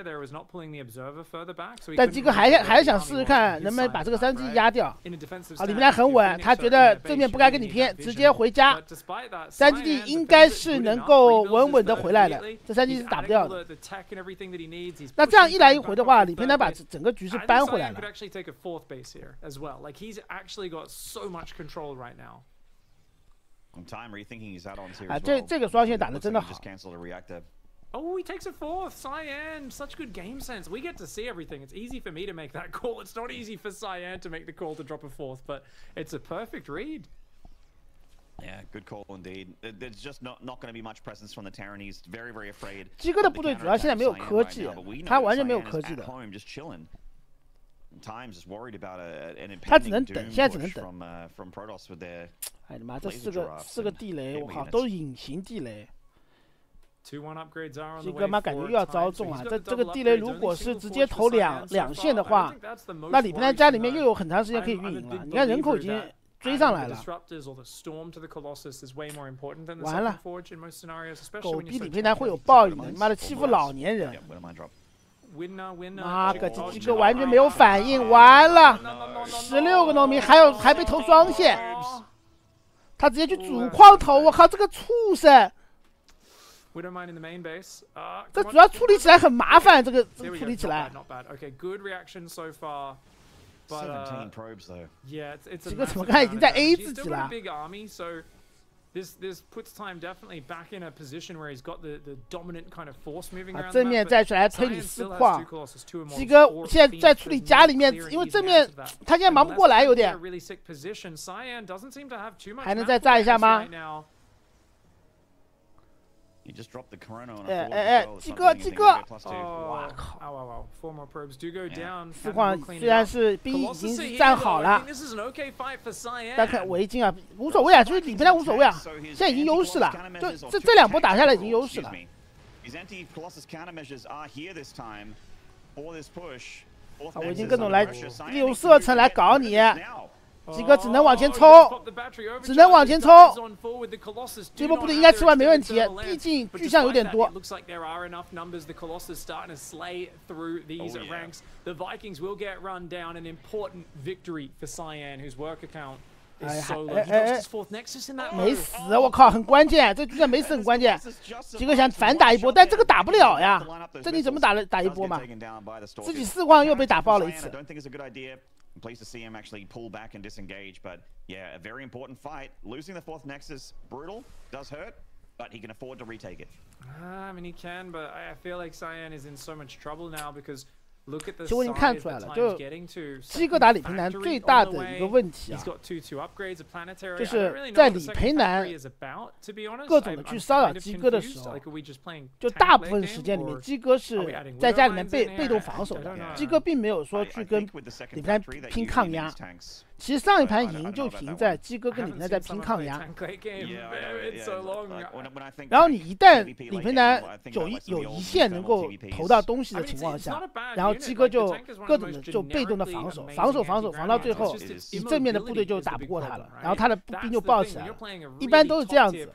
但鸡哥还是想试试看能不能把这个3G 压掉。好，李培南很稳，他觉得正面不该跟你偏，直接回家。3G D 应该是能够稳稳的回来的，这3G 是打不掉的。那这样一来一回的话，李培南把整个局势扳回来了。啊，这个双线打得真的好。Oh, he takes a 4th. Cyan, such good game sense. We get to see everything. It's easy for me to make that call. It's not easy for Cyan to make the call to drop a 4th, but it's a perfect read. Yeah, good call indeed. There's just not going to be much presence from the Terran. He's very, very afraid. 鸡哥的部队主要现在没有科技，他完全没有科技的。他只能等，现在只能等。哎你妈，这4个地雷，我靠，都是隐形地雷。鸡哥妈感觉又要遭中啊！这个地雷如果是直接投两线的话，那李培南家里面又有很长时间可以运营了。你看人口已经追上来了，完了，狗逼李培南会有报应的！你妈的欺负老年人！妈个鸡哥完全没有反应，完了，16个农民还被投双线，他直接去主矿投，我靠，这个畜生！这主要处理起来很麻烦，这个处理起来。这个怎么看已经在 A 自己了。正面再出来推你4矿，鸡哥现在在处理家里面，因为正面他现在忙不过来，有点。还能再炸一下吗？鸡哥，哇靠！4矿虽然是兵已经是站好了，但看围巾啊，无所谓啊，就是李培南无所谓啊，现在已经优势了，就这2波打下来已经优势了。围巾各种来利用射程来搞你。鸡哥只能往前冲，这波部队应该吃完没问题，毕竟巨像有点多。没死，我靠，很关键，这巨像没死很关键。鸡哥想反打一波，但这个打不了呀，这你怎么打一波嘛？自己4矿又被打爆了一次。Pleased to see him actually pull back and disengage, but yeah, a very important fight. Losing the 4th Nexus, brutal, does hurt, but he can afford to retake it. I mean, he can, but I feel like Cyan is in so much trouble now because其实我已经看出来了，就鸡哥打李培南最大的一个问题啊，就是在李培南各种的去骚扰鸡哥的时候，就大部分时间里面，鸡哥是在家里面被动防守的，鸡哥并没有说去跟李培南拼抗压。其实上一盘赢就赢在鸡哥跟李培南在拼抗压，然后你一旦李培南有一线能够投到东西的情况下，然后鸡哥就各种的就被动的防到最后，你正面的部队就打不过他了，然后他的兵就爆起来了，一般都是这样子。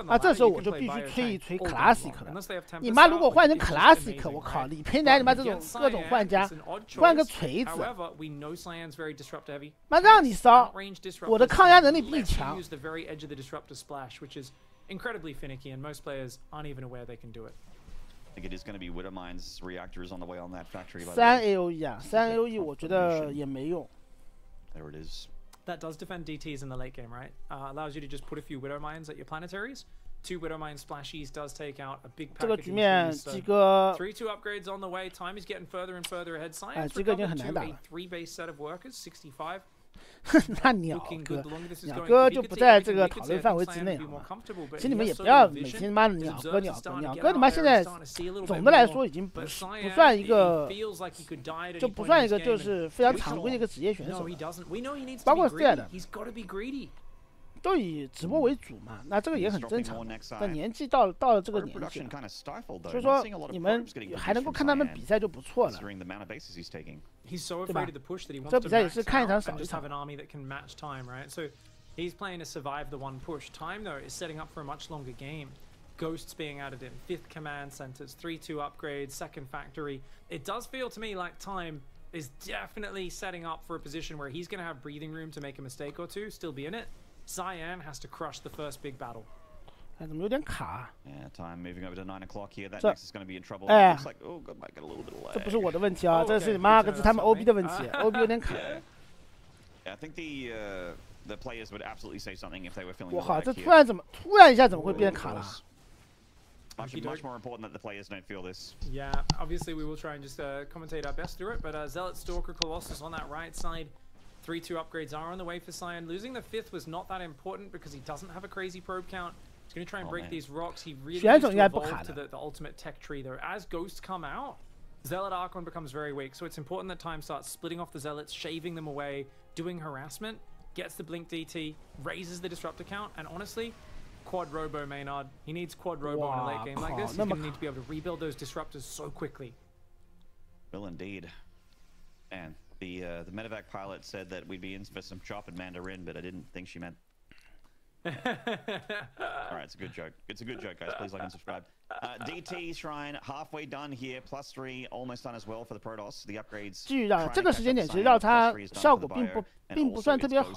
啊，这时候我就必须吹一吹 Classic 了。你妈如果换成 Classic， 我靠，李培南你妈这种各种换家，换个锤子，妈让你烧，我的抗压能力比你强。3 AOE 啊，3 AOE 我觉得也没用。that does defend DTs in the late game, right? Allows you to just put a few Widow Mines at your planetaries. 2 Widow Mine splashies does take out a big package. 这个局面鸡哥 3-2 upgrades on the way. Time is getting further and further ahead. Cyan's recovered to a 3-base set of workers, 65. 那鸟哥就不在这个讨论范围之内，好吧？其实你们也不要每天妈的鸟哥，你妈现在总的来说已经不算一个，就不算一个就是非常常规的一个职业选手了，包括这样的。都以直播为主嘛，那这个也很正常。但年纪到了这个年纪了，所以说你们还能够看他们比赛就不错了，对吧？这比赛也是看一场少一场。He's playing to survive the one push. Time though is setting up for a much longer game. Ghosts being added in, 5th command centers, 3-2 upgrades, 2nd factory. It does feel to me like Time is definitely setting up for a position where he's going to have breathing room to make a mistake or two, still be in it. Cyan has to crush the first big battle. 哎，怎么有点卡？ Yeah, Time moving over to 9 o'clock here. That next is going to be in trouble. Looks like oh, might get a little bit of lag. 这不是我的问题啊，这是妈个是他们 OB 的问题 ，OB 有点卡。Yeah, I think the players would absolutely say something if they were feeling. 我靠，这突然一下怎么会变卡了？ Much more important that the players don't feel this. Yeah, obviously we will try and just commentate our best through it, but Zealot, Stalker, Colossus on that right side. 3-2 upgrades are on the way for Cyan. Losing the 5th was not that important because he doesn't have a crazy probe count. He's going to try and break these rocks. He really needs to evolve to the ultimate tech tree though. As Ghosts come out, Zealot Archon becomes very weak, so it's important that Time starts splitting off the Zealots, shaving them away, doing harassment, gets the Blink DT, raises the Disruptor count, and honestly, Quad Robo Maynard. He needs Quad Robo in a late game like this. He's going to need to be able to rebuild those Disruptors so quickly. Will indeed. And the medevac pilot said that we'd be in for some chop in Mandarin, but I didn't think she meant. All right, it's a good joke. It's a good joke, guys. Please like and subscribe. DT Shrine halfway done here, +3, almost done as well for the Protoss. The upgrades. 继续让这个时间点，其实绕它效果并不算特别好。你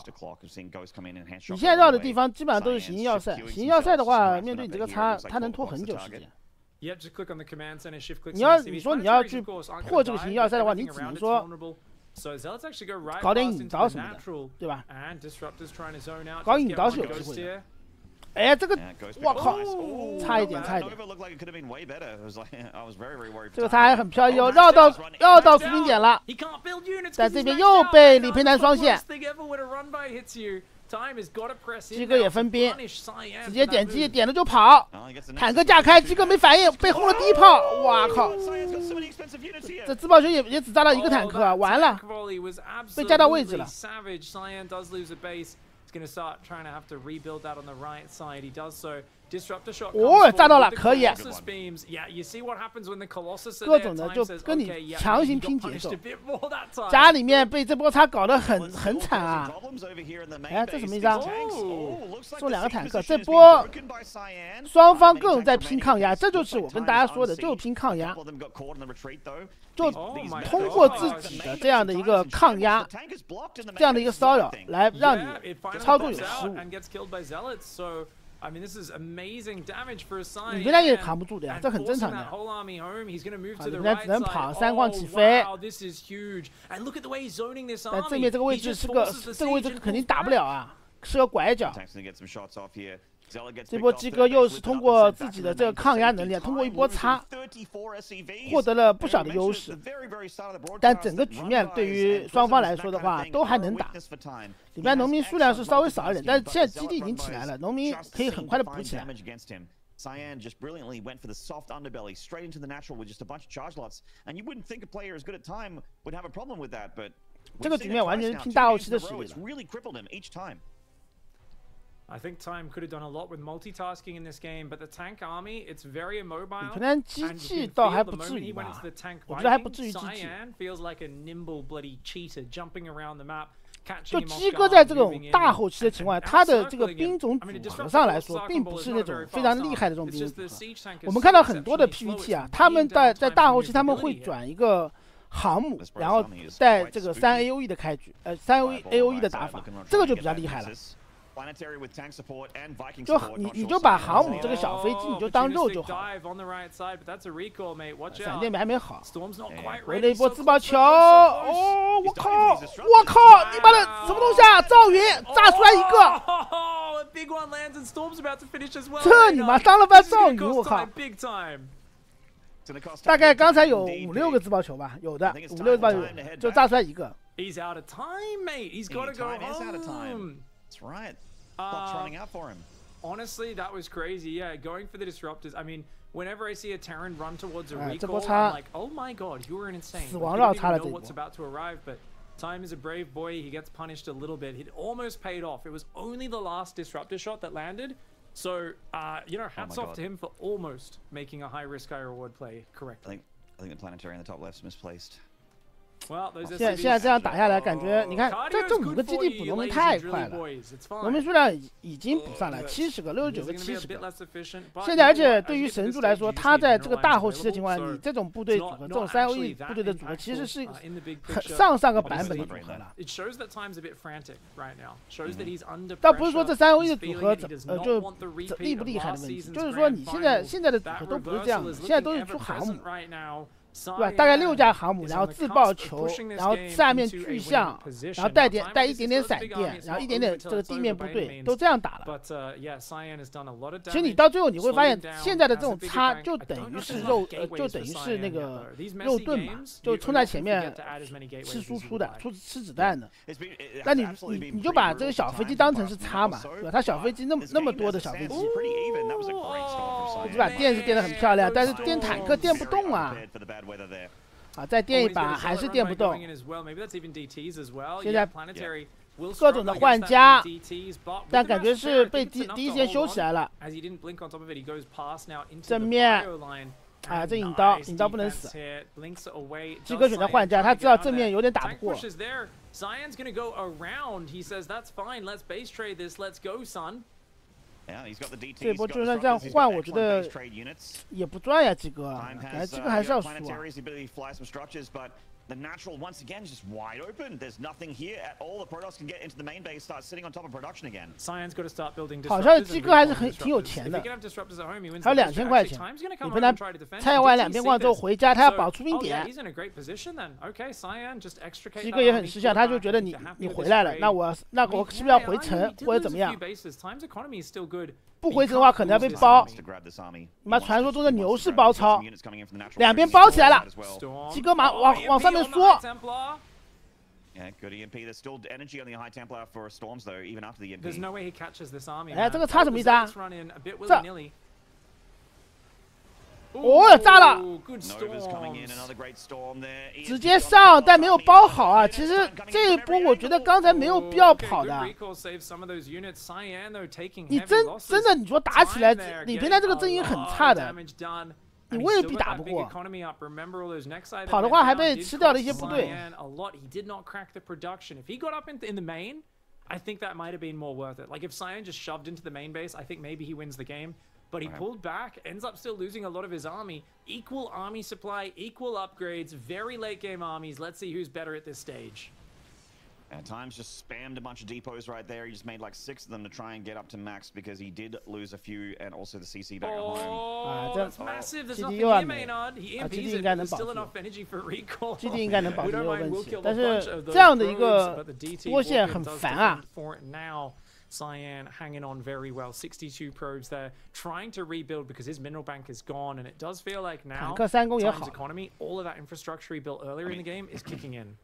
现在绕的地方基本上都是行星要塞，行星要塞的话，面对你这个差，它能拖很久时间。你说你要去破这个行星要塞的话，你只能说。 搞点引导什么的，对吧？搞引导是有机会的。哎，这个，我靠，差一点。这个他还很飘逸哦，绕到出兵点了，在这边又被李培南双线。鸡哥也分兵，直接点击点了就跑，坦克架开，鸡哥没反应，被轰了第一炮，哇靠！这自爆球也只炸到一个坦克啊，完了，被架到位置了。 哦，炸到了，可以。各种的就跟你强行拼节奏，家里面被这波叉搞得很惨啊！哎，这什么意思啊？送2个坦克，这波双方各种在拼抗压，这就是我跟大家说的，就是拼抗压，就通过自己的这样的一个抗压，这样的一个骚扰，来让你操作有失误。 李培南也扛不住的呀，这很正常的。李培南只能跑3框起飞。但正面这个位置这个位置肯定打不了啊，是个拐角。这波鸡哥又是通过自己的这个抗压能力，通过一波擦，获得了不小的优势。但整个局面对于双方来说的话，都还能打。里边农民数量是稍微少一点，但是现在基地已经起来了，农民可以很快的补起来。 Cyan just brilliantly went for the soft underbelly straight into the natural with just a bunch of charge lots, and you wouldn't think a player as good at Time would have a problem with that, but 这个局面完全是拼大后期的实力了。 really crippled him each time. I think Time could have done a lot with multitasking in this game, but the tank army, it's very immobile. 可能机器倒还不至于吧，我觉得还不至于机器。 feels like a nimble bloody cheetah jumping around the map. 就鸡哥在这种大后期的情况下，他的这个兵种组合上来说，并不是那种非常厉害的这种兵种组合。我们看到很多的 PVT 啊，他们在大后期他们会转一个航母，然后带这个3AOE 的开局，3AOE 的打法，这个就比较厉害了。就你就把航母这个小飞机你就当肉就好。闪电还没好，回了一波自爆球，哦，我靠，你妈的什么东西啊？赵云炸出来一个，这你妈当了班赵云，我靠！大概刚才有5、6个自爆球吧，有的5、6个自爆球就炸出来一个。He's out of time, mate. He's got to go home. That's right. Clock's running out for him. Honestly, that was crazy. Yeah, going for the disruptors. I mean, whenever I see a Terran run towards a recall, I'm like, oh my god, you are insane. You don't even know what's about to arrive, but Time is a brave boy. He gets punished a little bit. It almost paid off. It was only the last disruptor shot that landed. So, you know, hats off to him for almost making a high-risk, high-reward play correctly. I think the planetary in the top left is misplaced. 现在这样打下来，感觉你看这5个基地补农民太快了，农民数量已经补上来70个、69个、70个。现在而且对于神族来说，他在这个大后期的情况下，你这种部队组合，这种3OE 部队的组合，其实是很上个版本的组合了。倒不是说这3OE 的组合就厉不厉害的问题，就是说你现在的组合都不是这样的，现在都是出航母。对吧？大概6架航母，然后自爆球，然后下面巨象，然后带一点点闪电，然后一点点这个地面部队，都这样打了。其实你到最后你会发现，现在的这种差就等于是就等于是那个肉盾嘛，就冲在前面吃输出的，吃子弹的。那你就把这个小飞机当成是差嘛，对吧？它小飞机那么多的小飞机，对吧？电是电得很漂亮，但是电坦克电不动啊。啊，再电一把还是电不动。现在各种的换家，但感觉是被第一时间修起来了。正面啊，这引刀不能死。鸡哥选择换家，他知道正面有点打不过。这波就算这样换，我觉得也不赚呀，鸡哥，感觉鸡哥还是要输啊。The natural once again is just wide open. There's nothing here at all. The Protoss can get into the main base, start sitting on top of production again. Cyan's got to start building. 好像鸡哥还是挺有钱的，还有2000块钱。你跟他拆完2边框之后回家，他要保出兵点。鸡哥也很识相，他就觉得你回来了，那我是不是要回城或者怎么样？不回城的话可能要被包。你妈传说中的牛市包抄，2边包起来了，鸡哥马往上面缩。Yeah, good EMP. There's still energy on the high Templar for storms though, even after the EMP. There's no way he catches this army. 哎，这个差什么意思啊？哦，炸了！直接上，但没有包好啊。其实这一波我觉得刚才没有必要跑的。你真的你说打起来，李平台这个阵营很差的，你未必打不过。跑的话还被吃掉了一些部队。I think that might have been more worth it. Like if Cyan just shoved into the main base, I think maybe he wins the game. But he pulled back, ends up still losing a lot of his army. Equal army supply, equal upgrades, very late game armies. Let's see who's better at this stage. And Times just spammed a bunch of depots right there. He just made like 6 of them to try and get up to max because he did lose a few and also the CC back at home. Oh, that's massive. There's nothing here, Maynard. He EMPs it, but there's still enough energy for recall. 基地应该能保持没有问题，但是这样的一个多线很烦啊。Cyan hanging on very well. 62 probes there, trying to rebuild because his mineral bank is gone, and it does feel like now Time's economy, all of that infrastructure he built earlier in the game is kicking in.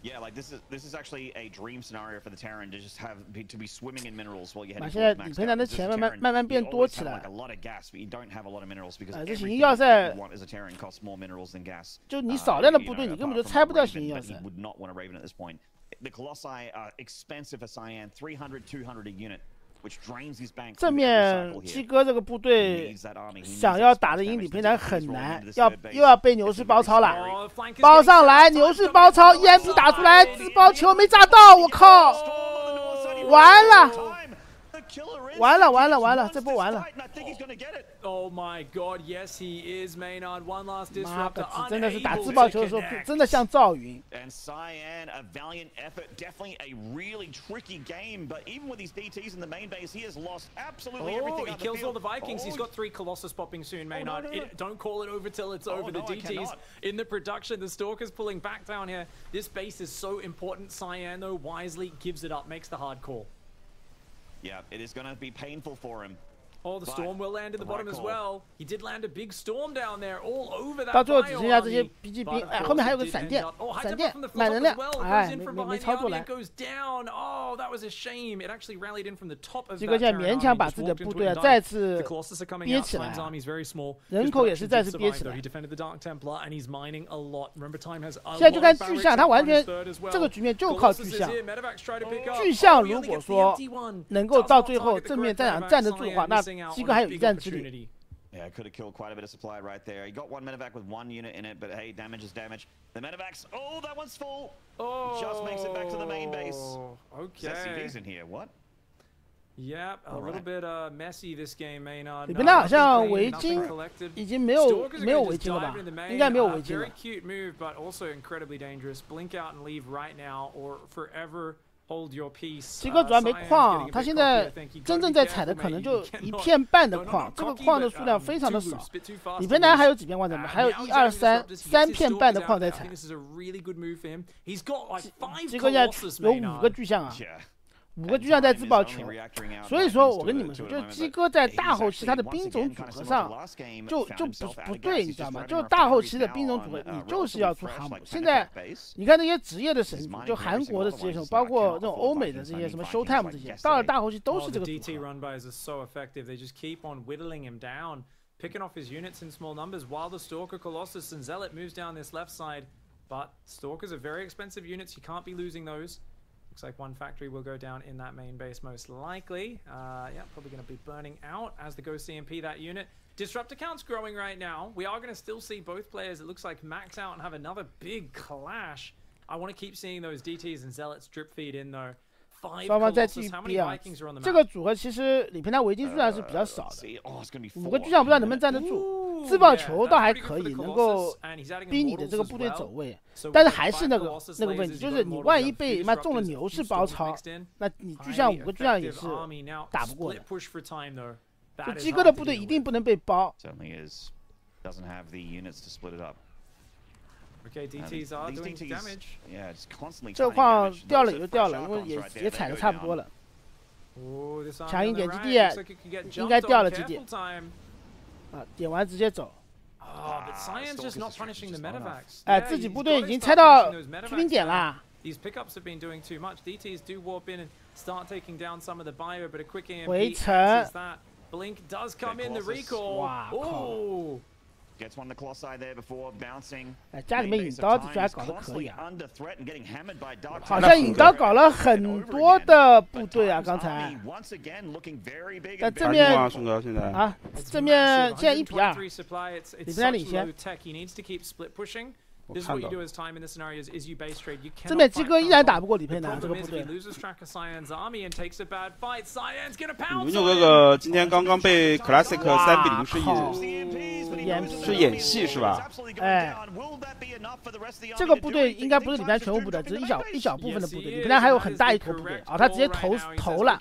Yeah, like this is actually a dream scenario for the Terran to just to be swimming in minerals while you're heading towards max. 现在的钱慢慢变多起来。Like a lot of gas, but you don't have a lot of minerals because 这行星要塞 want as a Terran costs more minerals than gas. 就你少量的部队，你根本就拆不掉行星要塞。 Would not want a Raven at this point. The Colossi are expensive for Cyan, 300, 200 a unit. 正面七哥这个部队想要打得赢李平台很难，又要被牛市包抄了，包上来牛市包抄 ，EMP 打出来自爆球没炸到，我靠，完了！完了，这波完了。Oh my God! Yes, he is Maynard. One last 妈 disruptor. 个，真的是打自爆球的时候，真的像赵云。And Cyan, a valiant effort, definitely a really tricky game. But even with these DTs in the main base, he has lost absolutely everything. He kills all the Vikings. He's got 3 Colossus popping soon, Maynard. Don't call it over till it's over. The DTs in the production. The Stalker's pulling back down here. This base is so important. Cyan, though, wisely gives it up, makes the hard call. Yeah, it is going to be painful for him. Oh, the storm will land in the bottom as well. He did land a big storm down there, all over that. 到最后只剩下这些 BG 兵，哎，后面还有个闪电，满能量，哎，没操作来。Oh, that was a shame. It actually rallied in from the top of that. 这个现在勉强把自己的部队再次憋起来，人口也是再次憋起来。现在就看巨象，他完全这个局面就靠巨象。巨象如果说能够到最后正面战场站得住的话，那鸡哥还有一战之力。Yeah, could have killed quite a bit of supply right there. He got 1 medevac with 1 unit in it, but hey, damage is damage. The medevacs, oh, that one's full. Oh, just makes it back to the main base. Okay. SCV's in here. What? Yep, a little bit messy this game, Maynard. 里边好像围巾已经没有围巾了吧？应该没有围巾了。Very cute move, but also incredibly dangerous. Blink out and leave right now, or forever. Hold your peace. 鸡哥主要没矿，他现在真正在采的可能就1片半的矿，这个矿的数量非常的少。里边呢还有几片矿在，还有1、2、3片半的矿在采。鸡哥现在有5个巨象啊。5个巨象在自爆球，所以说我跟你们说，就是鸡哥在大后期他的兵种组合上就不对，你知道吗？就大后期的兵种组合，你就是要出航母。现在你看那些职业的神族，就韩国的职业神族，包括这种欧美的这些什么 Showtime 这些，到了大后期都是这个组合。Picking off his units in small numbers while the Stalker, Colossus, and Zealot moves down this left side. But Stalkers are very expensive units. You can't be losing those. Looks like 1 factory will go down in that main base most likely. Yeah, probably going to be burning out as the Ghost CMP that unit. Disruptor count's growing right now. We are going to still see both players, it looks like, max out and have another big clash. I want to keep seeing those DTs and Zealots drip feed in though. 双方在继续逼啊！这个组合其实里边他围巾数量是比较少的，5个巨象不知道能不能站得住。自爆球倒还可以，能够逼你的这个部队走位，但是还是那个问题，就是你万一被妈中了牛式包抄，那你巨象5个巨象也是打不过的。就鸡哥的部队一定不能被包。Okay, DTs are doing damage. Yeah, it's constantly. 这矿掉了也就掉了，因为也踩的差不多了。强硬点基地应该掉了几点？啊，点完直接走。哎，自己部队已经拆到出兵点啦。回城。哇靠！ Gets one of the Colossi there before bouncing. 哎，家里面引刀的确还搞得可以啊，好像引刀搞了很多的部队啊，刚才。但正面啊，正面现在1比2，里边领先。我看到。正面鸡哥依然打不过李佩南这个部队。牛牛哥哥今天刚刚被 Classic 3比0是演戏是吧？哎，这个部队应该不是李佩南全部部队，只是一小部分的部队。李佩南还有很大一坨部队啊，他直接投了。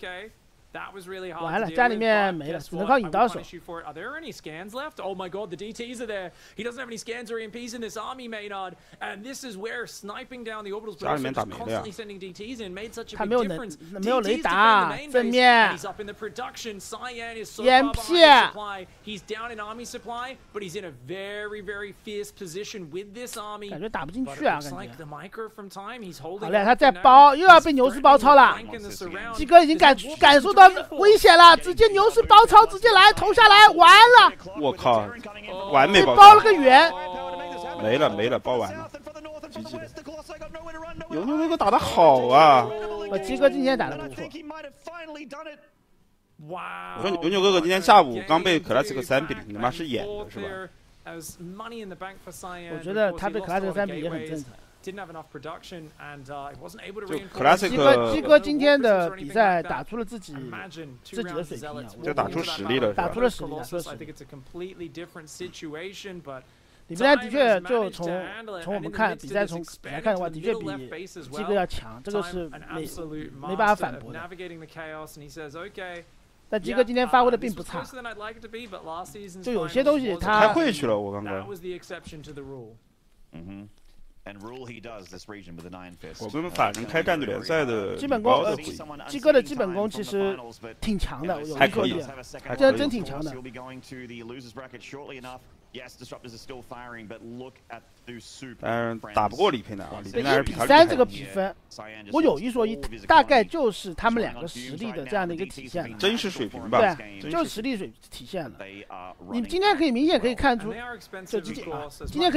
完了，家里面没了，只能靠引刀手。Are there any scans left? Oh my god, the DTs are there. He doesn't have any scans or EMPs in this army, Maynard. And this is where sniping down the orbitals, but also constantly sending DTs in made such a big difference. 没有雷达，正面。 He's up in the production. Cyan is so far behind supply. He's down in army supply, but he's in a very, very fierce position with this army. 感觉打不进去啊，感觉。好嘞，他在包，又要被牛市包抄了。鸡哥已经感受到。 危险了，直接牛市包抄，直接来投下来，完了！我靠，完美包！包了个圆，没了，包完了。GG 的，牛牛哥哥打得好啊！鸡哥今天打得不错。哇！我说牛牛哥哥今天下午刚被 Classic 3比0，他妈是演的是吧？我觉得他被 Classic 3比也很正常。didn't have enough production and he wasn't able to 就 reinforce. 鸡哥今天的比赛打出了自己的水平啊，就打出实力了，打出了实力，打出了实力。里面的确就从我们看比赛从来看的话，的确比鸡哥要强，这个是没办法反驳的。但鸡哥今天发挥的并不差，就有些东西他开会去了，我刚刚。我跟法人开战队联赛的基本功，鸡哥的基本功其实挺强的，有一说一，真挺强的。打不过李佩南啊，李佩南是比他1-3这个比分，我有一说一，大概就是他们两个实力的这样的一个体现了，真实水平吧？对，就是实力体现了。你今天可以明显可以看出，就今天可以。